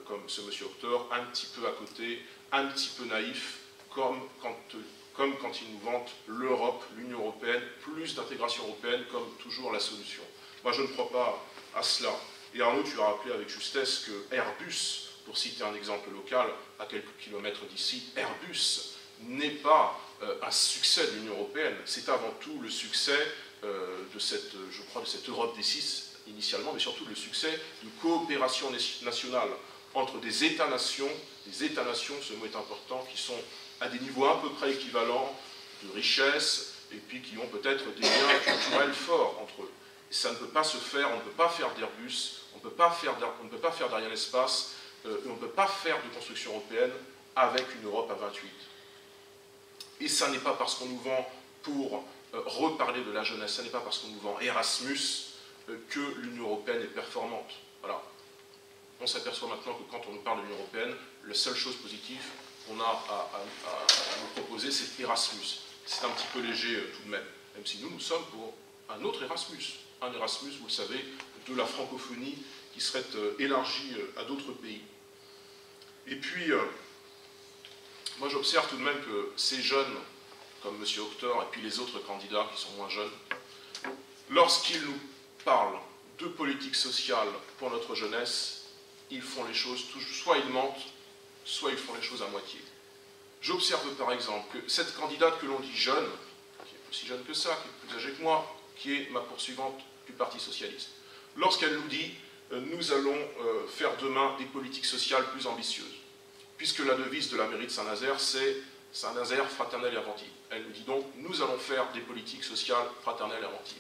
comme ce monsieur Octor, un petit peu à côté, un petit peu naïf, comme quand il nous vante l'Europe, l'Union européenne, plus d'intégration européenne comme toujours la solution. Moi, je ne crois pas à cela. Et Arnaud, tu as rappelé avec justesse que Airbus, pour citer un exemple local, à quelques kilomètres d'ici, Airbus n'est pas un succès de l'Union européenne. C'est avant tout le succès de cette Europe des 6 initialement, mais surtout le succès de coopération nationale entre des États-nations, ce mot est important, qui sont à des niveaux à peu près équivalents de richesse, et puis qui ont peut-être des liens culturels forts entre eux. Et ça ne peut pas se faire, on ne peut pas faire d'Airbus, on ne peut pas faire d'Ariane Espace, et on ne peut pas faire de construction européenne avec une Europe à 28. Et ça n'est pas parce qu'on nous vend, pour reparler de la jeunesse, ça n'est pas parce qu'on nous vend Erasmus que l'Union européenne est performante. Voilà. On s'aperçoit maintenant que quand on nous parle de l'Union européenne, la seule chose positive qu'on a à nous proposer, c'est Erasmus. C'est un petit peu léger tout de même, même si nous sommes pour un autre Erasmus. Un Erasmus, vous le savez, de la francophonie qui serait élargi à d'autres pays. Et puis, moi j'observe tout de même que ces jeunes, comme M. Octor et puis les autres candidats qui sont moins jeunes, lorsqu'ils nous parlent de politique sociale pour notre jeunesse, ils font les choses, soit ils mentent, soit ils font les choses à moitié. J'observe par exemple que cette candidate que l'on dit jeune, qui est aussi jeune que ça, qui est plus âgée que moi, qui est ma poursuivante du Parti socialiste, lorsqu'elle nous dit « nous allons faire demain des politiques sociales plus ambitieuses », puisque la devise de la mairie de Saint-Nazaire, c'est « Saint-Nazaire fraternelle et inventive ». Elle nous dit donc « nous allons faire des politiques sociales fraternelles et inventives ».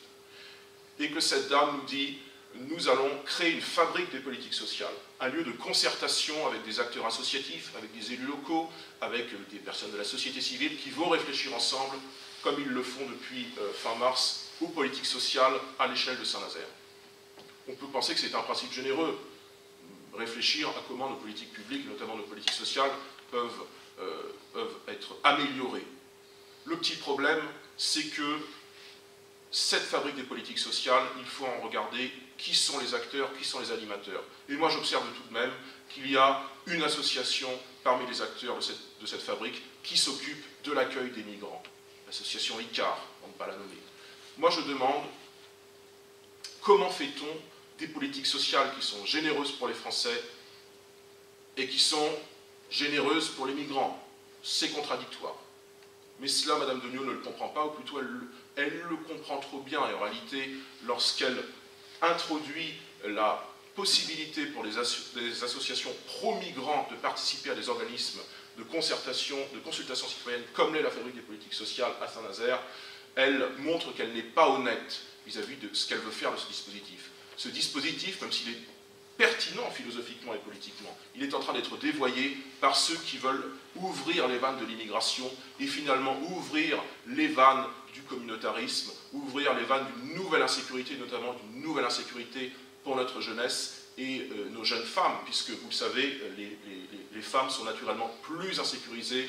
Et que cette dame nous dit « nous allons créer une fabrique des politiques sociales », un lieu de concertation avec des acteurs associatifs, avec des élus locaux, avec des personnes de la société civile qui vont réfléchir ensemble, comme ils le font depuis fin mars, aux politiques sociales à l'échelle de Saint-Nazaire. On peut penser que c'est un principe généreux, réfléchir à comment nos politiques publiques, notamment nos politiques sociales, peuvent être améliorées. Le petit problème, c'est que cette fabrique des politiques sociales, il faut en regarder qui sont les acteurs, qui sont les animateurs. Et moi, j'observe tout de même qu'il y a une association parmi les acteurs de cette fabrique qui s'occupe de l'accueil des migrants. L'association ICAR, pour ne pas la nommer. Moi, je demande comment fait-on des politiques sociales qui sont généreuses pour les Français et qui sont généreuses pour les migrants. C'est contradictoire. Mais cela, Madame Degnaud ne le comprend pas, ou plutôt elle le comprend trop bien. Et en réalité, lorsqu'elle introduit la possibilité pour des associations pro-migrants de participer à des organismes de concertation, de consultation citoyenne, comme l'est la Fabrique des politiques sociales à Saint-Nazaire, elle montre qu'elle n'est pas honnête vis-à-vis de ce qu'elle veut faire de ce dispositif. Ce dispositif, même s'il est pertinent philosophiquement et politiquement, il est en train d'être dévoyé par ceux qui veulent ouvrir les vannes de l'immigration et finalement ouvrir les vannes du communautarisme, ouvrir les vannes d'une nouvelle insécurité, notamment d'une nouvelle insécurité pour notre jeunesse et nos jeunes femmes, puisque vous le savez, les femmes sont naturellement plus insécurisées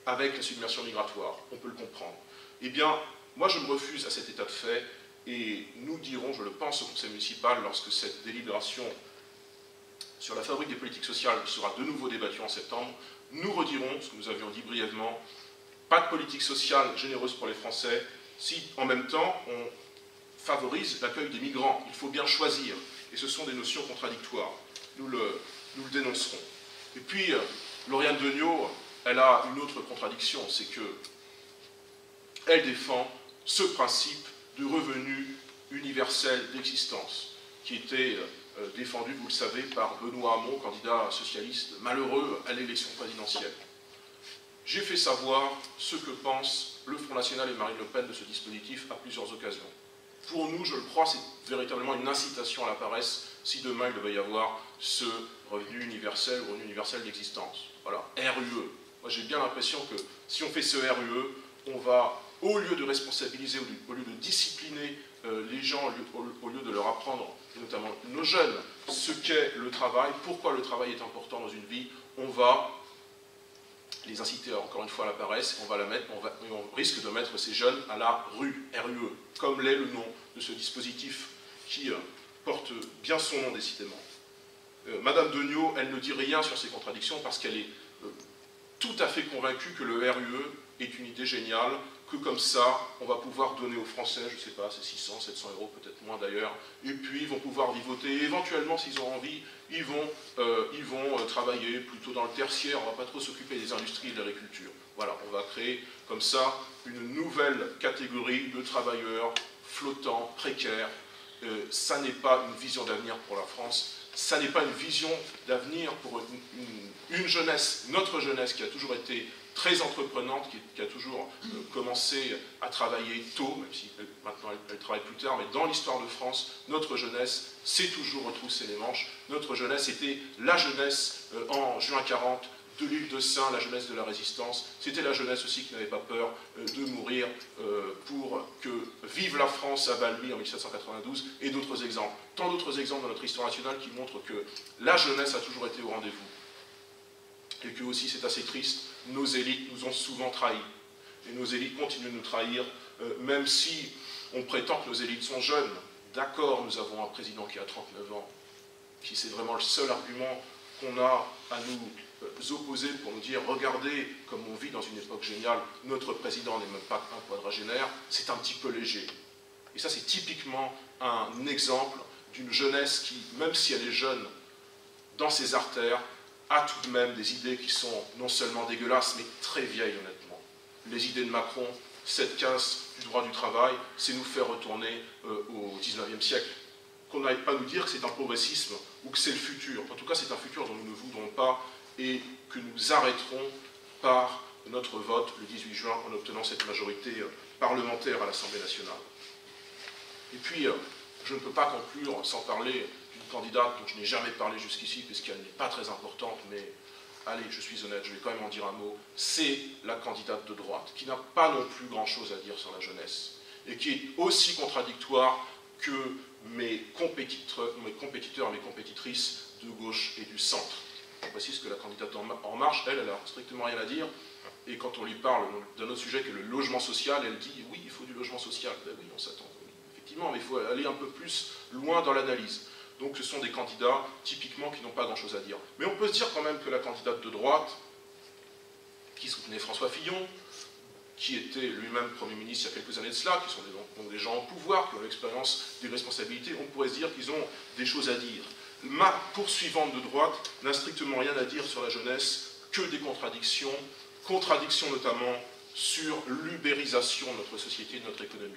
avec la submersion migratoire, on peut le comprendre. Eh bien, moi je me refuse à cet état de fait, et nous dirons, je le pense, au Conseil municipal, lorsque cette délibération sur la fabrique des politiques sociales sera de nouveau débattue en septembre, nous redirons ce que nous avions dit brièvement, pas de politique sociale généreuse pour les Français, si en même temps on favorise l'accueil des migrants. Il faut bien choisir, et ce sont des notions contradictoires. Nous le dénoncerons. Et puis, Lauriane Degnaud, elle a une autre contradiction, c'est qu'elle défend ce principe de revenu universel d'existence, qui était défendu, vous le savez, par Benoît Hamon, candidat socialiste malheureux à l'élection présidentielle. J'ai fait savoir ce que pensent le Front National et Marine Le Pen de ce dispositif à plusieurs occasions. Pour nous, je le crois, c'est véritablement une incitation à la paresse si demain il devait y avoir ce revenu universel d'existence. Voilà, RUE. Moi j'ai bien l'impression que si on fait ce RUE, on va, au lieu de responsabiliser, au lieu de discipliner les gens, au lieu de leur apprendre, et notamment nos jeunes, ce qu'est le travail, pourquoi le travail est important dans une vie, on va les inciter encore une fois à la paresse, on risque de mettre ces jeunes à la rue, RUE, comme l'est le nom de ce dispositif qui porte bien son nom décidément. Madame Degnaud, elle ne dit rien sur ces contradictions parce qu'elle est tout à fait convaincue que le RUE est une idée géniale, que comme ça, on va pouvoir donner aux Français, je ne sais pas, c'est 600, 700 €, peut-être moins d'ailleurs, et puis ils vont pouvoir y voter, et éventuellement, s'ils ont envie, ils vont travailler plutôt dans le tertiaire, on ne va pas trop s'occuper des industries et de l'agriculture. Voilà, on va créer comme ça une nouvelle catégorie de travailleurs flottants, précaires. Ça n'est pas une vision d'avenir pour la France, ça n'est pas une vision d'avenir pour une jeunesse, notre jeunesse qui a toujours été très entreprenante, qui a toujours commencé à travailler tôt, même si maintenant elle travaille plus tard, mais dans l'histoire de France, notre jeunesse s'est toujours retroussé les manches. Notre jeunesse était la jeunesse en juin 40 de l'île de Sein, la jeunesse de la résistance. C'était la jeunesse aussi qui n'avait pas peur de mourir pour que vive la France à Valmy en 1792, et d'autres exemples. Tant d'autres exemples dans notre histoire nationale qui montrent que la jeunesse a toujours été au rendez-vous. Et que aussi, c'est assez triste, nos élites nous ont souvent trahis. Et nos élites continuent de nous trahir, même si on prétend que nos élites sont jeunes. D'accord, nous avons un président qui a 39 ans, qui c'est vraiment le seul argument qu'on a à nous opposer pour nous dire « Regardez comme on vit dans une époque géniale, notre président n'est même pas un quadragénaire, c'est un petit peu léger. » Et ça, c'est typiquement un exemple d'une jeunesse qui, même si elle est jeune, dans ses artères, a tout de même des idées qui sont non seulement dégueulasses, mais très vieilles, honnêtement. Les idées de Macron, cette case du droit du travail, c'est nous faire retourner au XIXe siècle. Qu'on n'aille pas nous dire que c'est un progressisme ou que c'est le futur. En tout cas, c'est un futur dont nous ne voudrons pas et que nous arrêterons par notre vote le 18 juin en obtenant cette majorité parlementaire à l'Assemblée nationale. Et puis, je ne peux pas conclure sans parler d'une candidate dont je n'ai jamais parlé jusqu'ici, puisqu'elle n'est pas très importante, mais allez, je suis honnête, je vais quand même en dire un mot. C'est la candidate de droite, qui n'a pas non plus grand-chose à dire sur la jeunesse, et qui est aussi contradictoire que mes compétiteurs et mes compétitrices de gauche et du centre. Je précise que la candidate En Marche, elle n'a strictement rien à dire, et quand on lui parle d'un autre sujet que le logement social, elle dit oui, il faut du logement social. Ben oui, on s'attend, effectivement, mais il faut aller un peu plus loin dans l'analyse. Donc ce sont des candidats, typiquement, qui n'ont pas grand-chose à dire. Mais on peut se dire quand même que la candidate de droite, qui soutenait François Fillon, qui était lui-même Premier ministre il y a quelques années de cela, qui sont des gens au pouvoir, qui ont l'expérience des responsabilités, on pourrait se dire qu'ils ont des choses à dire. Ma poursuivante de droite n'a strictement rien à dire sur la jeunesse, que des contradictions, contradictions notamment sur l'ubérisation de notre société et de notre économie.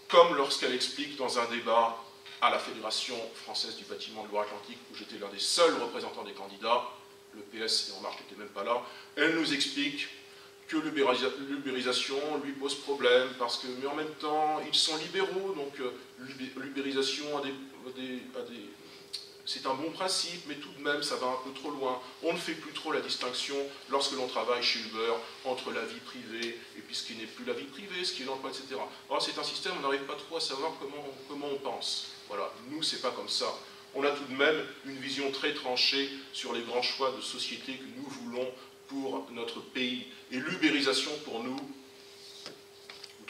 Comme lorsqu'elle explique dans un débat à la Fédération française du bâtiment de Loire-Atlantique, où j'étais l'un des seuls représentants des candidats, le PS et En Marche n'étaient même pas là, elle nous explique que l'ubérisation lui pose problème, parce que, mais en même temps, ils sont libéraux, donc l'ubérisation c'est un bon principe, mais tout de même, ça va un peu trop loin. On ne fait plus trop la distinction, lorsque l'on travaille chez Uber, entre la vie privée et puis ce qui n'est plus la vie privée, ce qui est l'emploi, etc. Alors c'est un système, on n'arrive pas trop à savoir comment on pense. Voilà, nous, c'est pas comme ça. On a tout de même une vision très tranchée sur les grands choix de société que nous voulons pour notre pays. Et l'ubérisation, pour nous,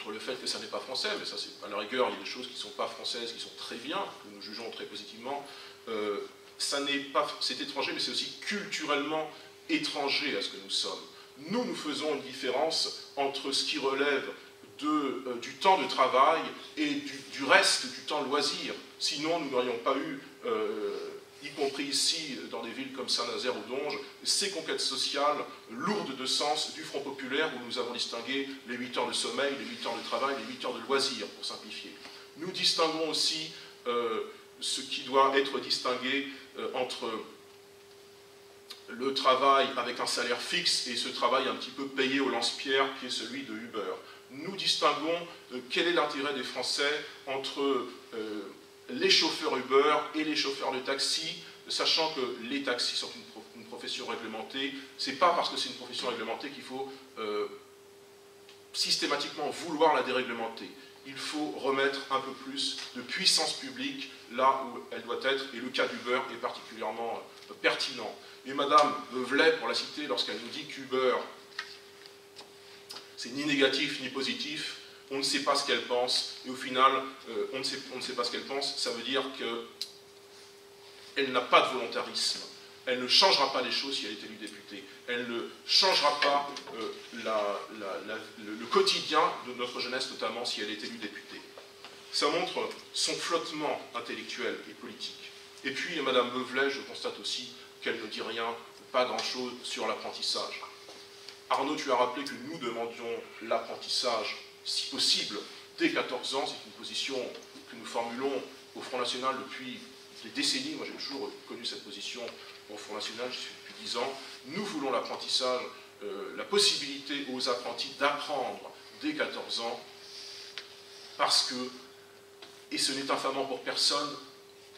outre le fait que ça n'est pas français, mais ça c'est à la rigueur, il y a des choses qui ne sont pas françaises, qui sont très bien, que nous jugeons très positivement, c'est étranger, mais c'est aussi culturellement étranger à ce que nous sommes. Nous faisons une différence entre ce qui relève du temps de travail et du reste du temps loisir. Sinon, nous n'aurions pas eu, y compris ici, dans des villes comme Saint-Nazaire ou Donge, ces conquêtes sociales lourdes de sens du Front populaire où nous avons distingué les 8 heures de sommeil, les 8 heures de travail, les 8 heures de loisir, pour simplifier. Nous distinguons aussi ce qui doit être distingué entre le travail avec un salaire fixe et ce travail un petit peu payé au lance-pierre qui est celui de Uber. Nous distinguons quel est l'intérêt des Français entre les chauffeurs Uber et les chauffeurs de taxi, sachant que les taxis sont une profession réglementée. Ce n'est pas parce que c'est une profession réglementée qu'il faut systématiquement vouloir la déréglementer. Il faut remettre un peu plus de puissance publique là où elle doit être, et le cas d'Uber est particulièrement pertinent. Et Madame Veuvelet, pour la citer, lorsqu'elle nous dit qu'Uber, c'est ni négatif ni positif, on ne sait pas ce qu'elle pense, et au final, on ne sait pas ce qu'elle pense, ça veut dire qu'elle n'a pas de volontarisme. Elle ne changera pas les choses si elle est élue députée. Elle ne changera pas le quotidien de notre jeunesse, notamment si elle est élue députée. Ça montre son flottement intellectuel et politique. Et puis, Madame Veuvelet, je constate aussi qu'elle ne dit rien, pas grand-chose sur l'apprentissage. Arnaud, tu as rappelé que nous demandions l'apprentissage, si possible, dès 14 ans. C'est une position que nous formulons au Front National depuis des décennies. Moi, j'ai toujours connu cette position au Front National, j'y suis depuis 10 ans. Nous voulons l'apprentissage, la possibilité aux apprentis d'apprendre dès 14 ans, parce que, et ce n'est infamant pour personne,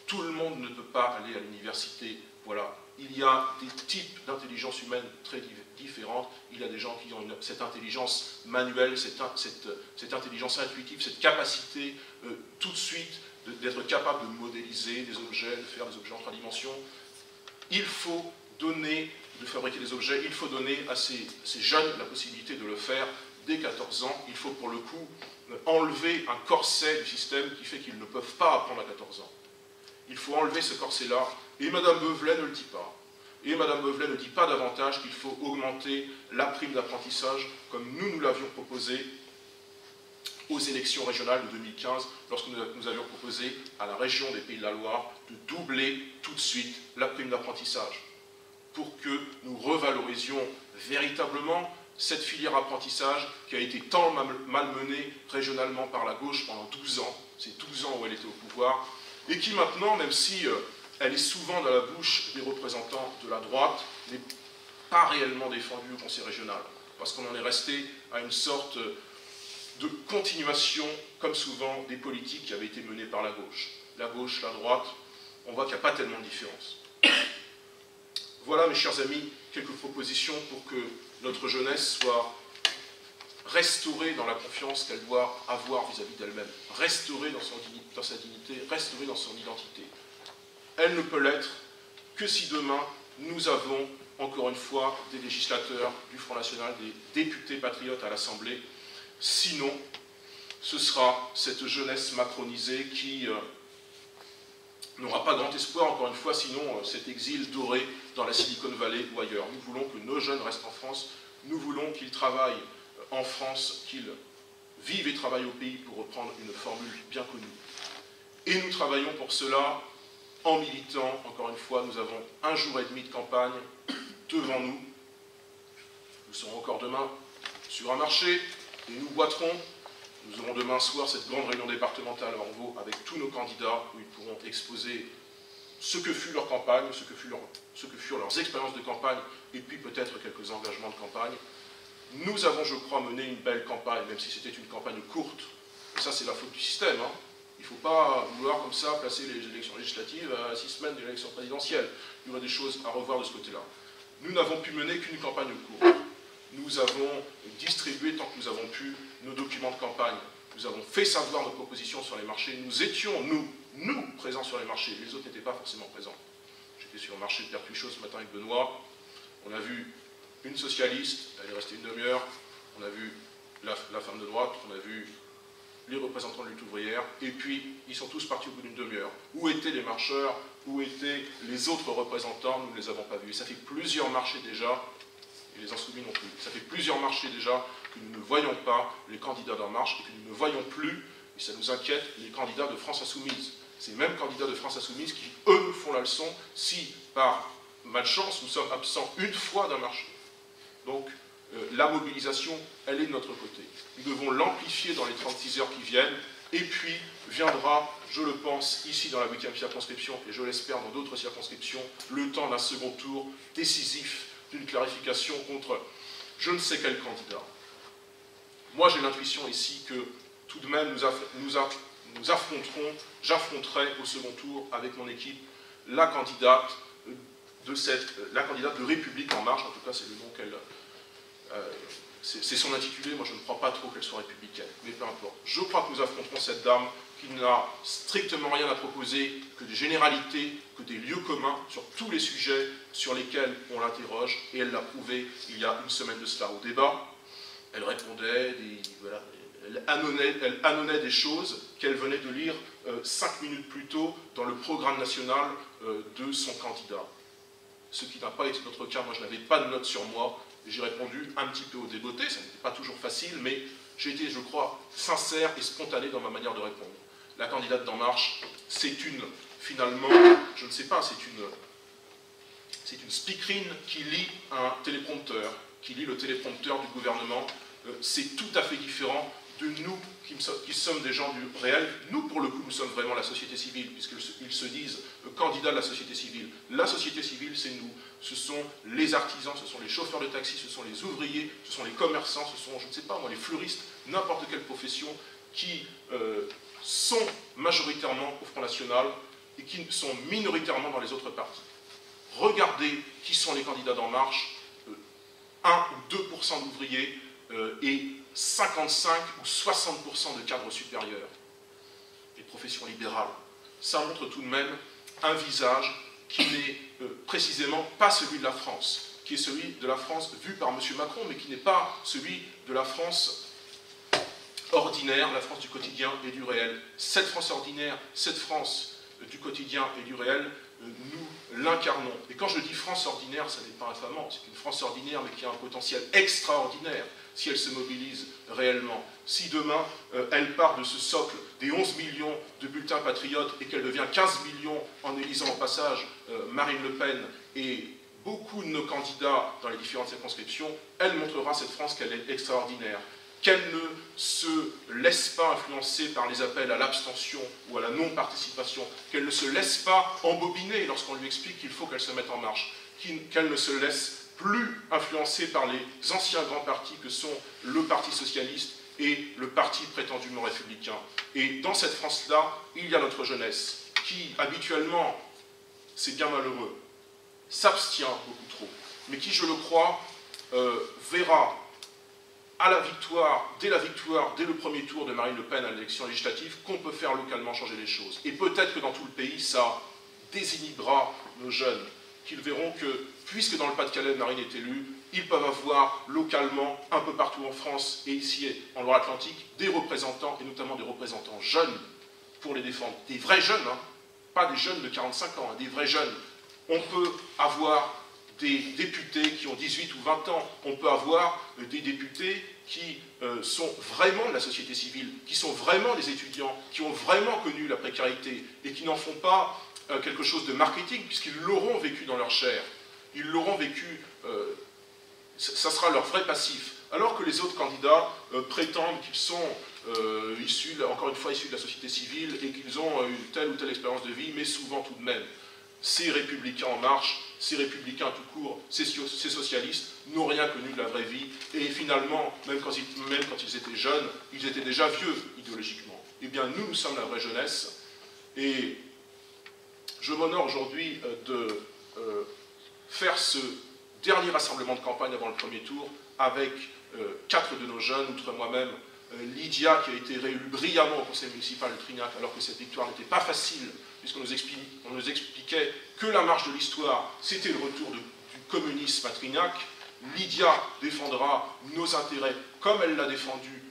tout le monde ne peut pas aller à l'université. Voilà. Il y a des types d'intelligence humaine très différentes. Il y a des gens qui ont cette intelligence manuelle, cette intelligence intuitive, cette capacité tout de suite d'être capable de modéliser des objets, de faire des objets en 3 dimensions. Il faut donner, de fabriquer des objets, il faut donner à ces jeunes la possibilité de le faire dès 14 ans. Il faut pour le coup enlever un corset du système qui fait qu'ils ne peuvent pas apprendre à 14 ans. Il faut enlever ce corset-là, et Madame Veuvelet ne le dit pas. Et Madame Veuvelet ne dit pas davantage qu'il faut augmenter la prime d'apprentissage, comme nous l'avions proposé aux élections régionales de 2015, lorsque nous avions proposé à la région des Pays de la Loire de doubler tout de suite la prime d'apprentissage, pour que nous revalorisions véritablement cette filière apprentissage qui a été tant malmenée régionalement par la gauche pendant 12 ans, c'est 12 ans où elle était au pouvoir, et qui maintenant, même si elle est souvent dans la bouche des représentants de la droite, n'est pas réellement défendue au Conseil régional, parce qu'on en est resté à une sorte de continuation, comme souvent, des politiques qui avaient été menées par la gauche. La gauche, la droite, on voit qu'il n'y a pas tellement de différence. Voilà, mes chers amis, quelques propositions pour que notre jeunesse soit restaurée dans la confiance qu'elle doit avoir vis-à-vis d'elle-même, restaurée dans sa dignité, restaurée dans son identité. Elle ne peut l'être que si demain, nous avons, encore une fois, des législateurs du Front National, des députés patriotes à l'Assemblée. Sinon, ce sera cette jeunesse macronisée qui n'aura pas grand espoir, encore une fois, sinon cet exil doré dans la Silicon Valley ou ailleurs. Nous voulons que nos jeunes restent en France, nous voulons qu'ils travaillent en France, qu'ils vivent et travaillent au pays, pour reprendre une formule bien connue. Et nous travaillons pour cela en militant. Encore une fois, nous avons 1 jour et demi de campagne devant nous. Nous serons encore demain sur un marché et nous boiterons. Nous aurons demain soir cette grande réunion départementale à Orvaux avec tous nos candidats où ils pourront exposer ce que fut leur campagne, ce que furent leurs expériences de campagne et puis peut-être quelques engagements de campagne. Nous avons, je crois, mené une belle campagne, même si c'était une campagne courte. Et ça, c'est la faute du système. Il ne faut pas vouloir comme ça placer les élections législatives à 6 semaines de l'élection présidentielle. Il y aurait des choses à revoir de ce côté-là. Nous n'avons pu mener qu'une campagne courte. Nous avons distribué, tant que nous avons pu, nos documents de campagne. Nous avons fait savoir nos propositions sur les marchés. Nous étions, nous, présents sur les marchés. Les autres n'étaient pas forcément présents. J'étais sur le marché de Pertuichot ce matin avec Benoît. On a vu une socialiste, elle est restée une demi-heure. On a vu la femme de droite, on a vu les représentants de lutte ouvrière, et puis ils sont tous partis au bout d'une demi-heure. Où étaient les marcheurs? Où étaient les autres représentants? Nous ne les avons pas vus. Et ça fait plusieurs marchés déjà, et les Insoumis non plus, ça fait plusieurs marchés déjà que nous ne voyons pas les candidats d'En Marche, et que nous ne voyons plus, et ça nous inquiète, les candidats de France Insoumise. Ces mêmes candidats de France Insoumise qui, eux, nous font la leçon si, par malchance, nous sommes absents une fois d'un marché. Donc, la mobilisation, elle est de notre côté. Nous devons l'amplifier dans les 36 heures qui viennent, et puis viendra, je le pense, ici dans la 8e circonscription, et je l'espère dans d'autres circonscriptions, le temps d'un second tour décisif, d'une clarification contre je ne sais quel candidat. Moi, j'ai l'intuition ici que, tout de même, nous affronterons, j'affronterai au second tour, avec mon équipe, la candidate de République En Marche, en tout cas, c'est le nom qu'elle... c'est son intitulé, moi je ne crois pas trop qu'elle soit républicaine, mais peu importe. Je crois que nous affronterons cette dame qui n'a strictement rien à proposer que des généralités, que des lieux communs sur tous les sujets sur lesquels on l'interroge, et elle l'a prouvé il y a une semaine de cela au débat. Elle répondait, elle annonnait des choses qu'elle venait de lire 5 minutes plus tôt dans le programme national de son candidat. Ce qui n'a pas été notre cas, moi je n'avais pas de notes sur moi, j'ai répondu un petit peu au débeauté, ça n'était pas toujours facile, mais j'ai été, je crois, sincère et spontané dans ma manière de répondre. La candidate d'En Marche, c'est finalement, je ne sais pas, c'est une speakerine qui lit un téléprompteur, qui lit le téléprompteur du gouvernement. C'est tout à fait différent de nous qui sommes des gens du réel. Nous, pour le coup, nous sommes vraiment la société civile, puisqu'ils se disent candidats de la société civile. La société civile, c'est nous. Ce sont les artisans, ce sont les chauffeurs de taxi, ce sont les ouvriers, ce sont les commerçants, ce sont, je ne sais pas moi, les fleuristes, n'importe quelle profession qui sont majoritairement au Front National et qui sont minoritairement dans les autres partis. Regardez qui sont les candidats d'En Marche, 1 ou 2% d'ouvriers et 55 ou 60% de cadres supérieurs, les professions libérales. Ça montre tout de même un visage qui n'est précisément pas celui de la France, qui est celui de la France vu par M. Macron, mais qui n'est pas celui de la France ordinaire, la France du quotidien et du réel. Cette France ordinaire, cette France du quotidien et du réel, nous l'incarnons. Et quand je dis France ordinaire, ça n'est pas infamant, c'est une France ordinaire, mais qui a un potentiel extraordinaire, si elle se mobilise réellement. Si demain, elle part de ce socle des 11 millions de bulletins patriotes et qu'elle devient 15 millions en élisant au passage Marine Le Pen et beaucoup de nos candidats dans les différentes circonscriptions, elle montrera cette France qu'elle est extraordinaire, qu'elle ne se laisse pas influencer par les appels à l'abstention ou à la non-participation, qu'elle ne se laisse pas embobiner lorsqu'on lui explique qu'il faut qu'elle se mette en marche, qu'elle ne se laisse plus influencée par les anciens grands partis que sont le Parti socialiste et le parti prétendument républicain. Et dans cette France-là, il y a notre jeunesse qui, habituellement, c'est bien malheureux, s'abstient beaucoup trop, mais qui, je le crois, verra à la victoire, dès le premier tour de Marine Le Pen à l'élection législative, qu'on peut faire localement changer les choses. Et peut-être que dans tout le pays, ça désinhibera nos jeunes, qu'ils verront que, puisque dans le Pas-de-Calais, Marine est élue, ils peuvent avoir localement, un peu partout en France et ici en Loire-Atlantique, des représentants, et notamment des représentants jeunes, pour les défendre. Des vrais jeunes, hein, pas des jeunes de 45 ans, hein, des vrais jeunes. On peut avoir des députés qui ont 18 ou 20 ans, on peut avoir des députés qui sont vraiment de la société civile, qui sont vraiment des étudiants, qui ont vraiment connu la précarité et qui n'en font pas quelque chose de marketing, puisqu'ils l'auront vécu dans leur chair. Ils l'auront vécu, ça sera leur vrai passif. Alors que les autres candidats prétendent qu'ils sont issus, encore une fois, issus de la société civile et qu'ils ont eu telle ou telle expérience de vie, mais souvent tout de même. Ces républicains en marche, ces républicains tout court, ces socialistes n'ont rien connu de la vraie vie. Et finalement, même quand ils étaient jeunes, ils étaient déjà vieux idéologiquement. Eh bien, nous sommes la vraie jeunesse. Et je m'honore aujourd'hui de faire ce dernier rassemblement de campagne avant le premier tour avec 4 de nos jeunes, outre moi-même, Lydia, qui a été réélue brillamment au conseil municipal de Trignac, alors que cette victoire n'était pas facile, puisqu'on nous expliquait que la marche de l'histoire, c'était le retour du communisme à Trignac, Lydia défendra nos intérêts comme elle l'a défendu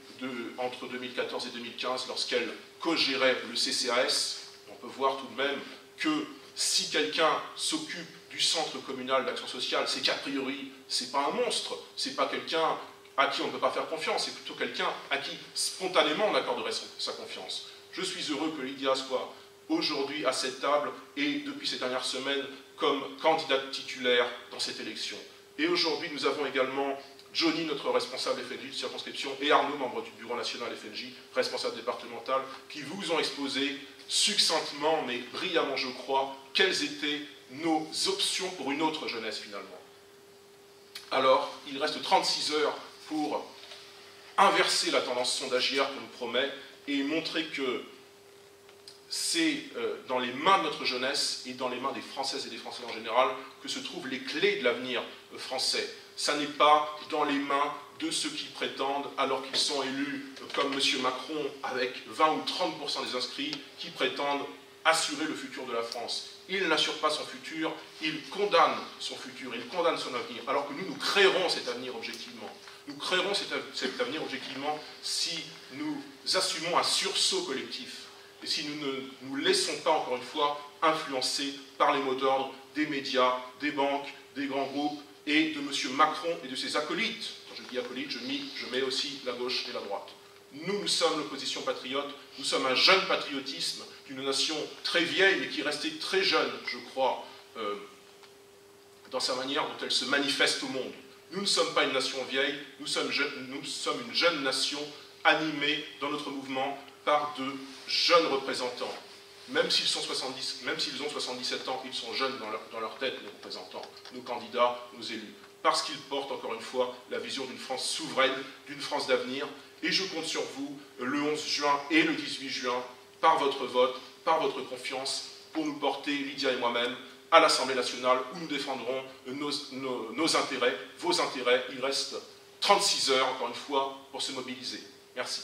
entre 2014 et 2015 lorsqu'elle co-gérait le CCAS. On peut voir tout de même que si quelqu'un s'occupe du centre communal d'action sociale, c'est qu'a priori, c'est pas un monstre, c'est pas quelqu'un à qui on ne peut pas faire confiance, c'est plutôt quelqu'un à qui spontanément on accorderait sa confiance. Je suis heureux que Lydia soit aujourd'hui à cette table et depuis ces dernières semaines comme candidate titulaire dans cette élection. Et aujourd'hui, nous avons également Johnny, notre responsable FNJ de circonscription, et Arnaud, membre du bureau national FNJ, responsable départemental, qui vous ont exposé succinctement, mais brillamment, je crois, quelles étaient nos options pour une autre jeunesse, finalement. Alors, il reste 36 heures pour inverser la tendance sondagière qu'on nous promet et montrer que c'est dans les mains de notre jeunesse et dans les mains des Françaises et des Français en général que se trouvent les clés de l'avenir français. Ça n'est pas dans les mains de ceux qui prétendent, alors qu'ils sont élus comme M. Macron, avec 20 ou 30% des inscrits, qui prétendent assurer le futur de la France. Il n'assure pas son futur, il condamne son futur, il condamne son avenir, alors que nous créerons cet avenir objectivement. Nous créerons cet avenir objectivement si nous assumons un sursaut collectif et si nous ne nous laissons pas, encore une fois, influencer par les mots d'ordre des médias, des banques, des grands groupes et de M. Macron et de ses acolytes. Quand je dis acolytes, je mets aussi la gauche et la droite. Nous sommes l'opposition patriote, nous sommes un jeune patriotisme d'une nation très vieille, mais qui est restée très jeune, je crois, dans sa manière dont elle se manifeste au monde. Nous ne sommes pas une nation vieille, nous sommes une jeune nation animée dans notre mouvement par de jeunes représentants. Même s'ils ont 77 ans, ils sont jeunes dans leur tête, nos représentants, nos candidats, nos élus. Parce qu'ils portent, encore une fois, la vision d'une France souveraine, d'une France d'avenir. Et je compte sur vous, le 11 juin et le 18 juin, par votre vote, par votre confiance, pour nous porter, Lydia et moi-même, à l'Assemblée nationale, où nous défendrons nos intérêts, vos intérêts. Il reste 36 heures, encore une fois, pour se mobiliser. Merci.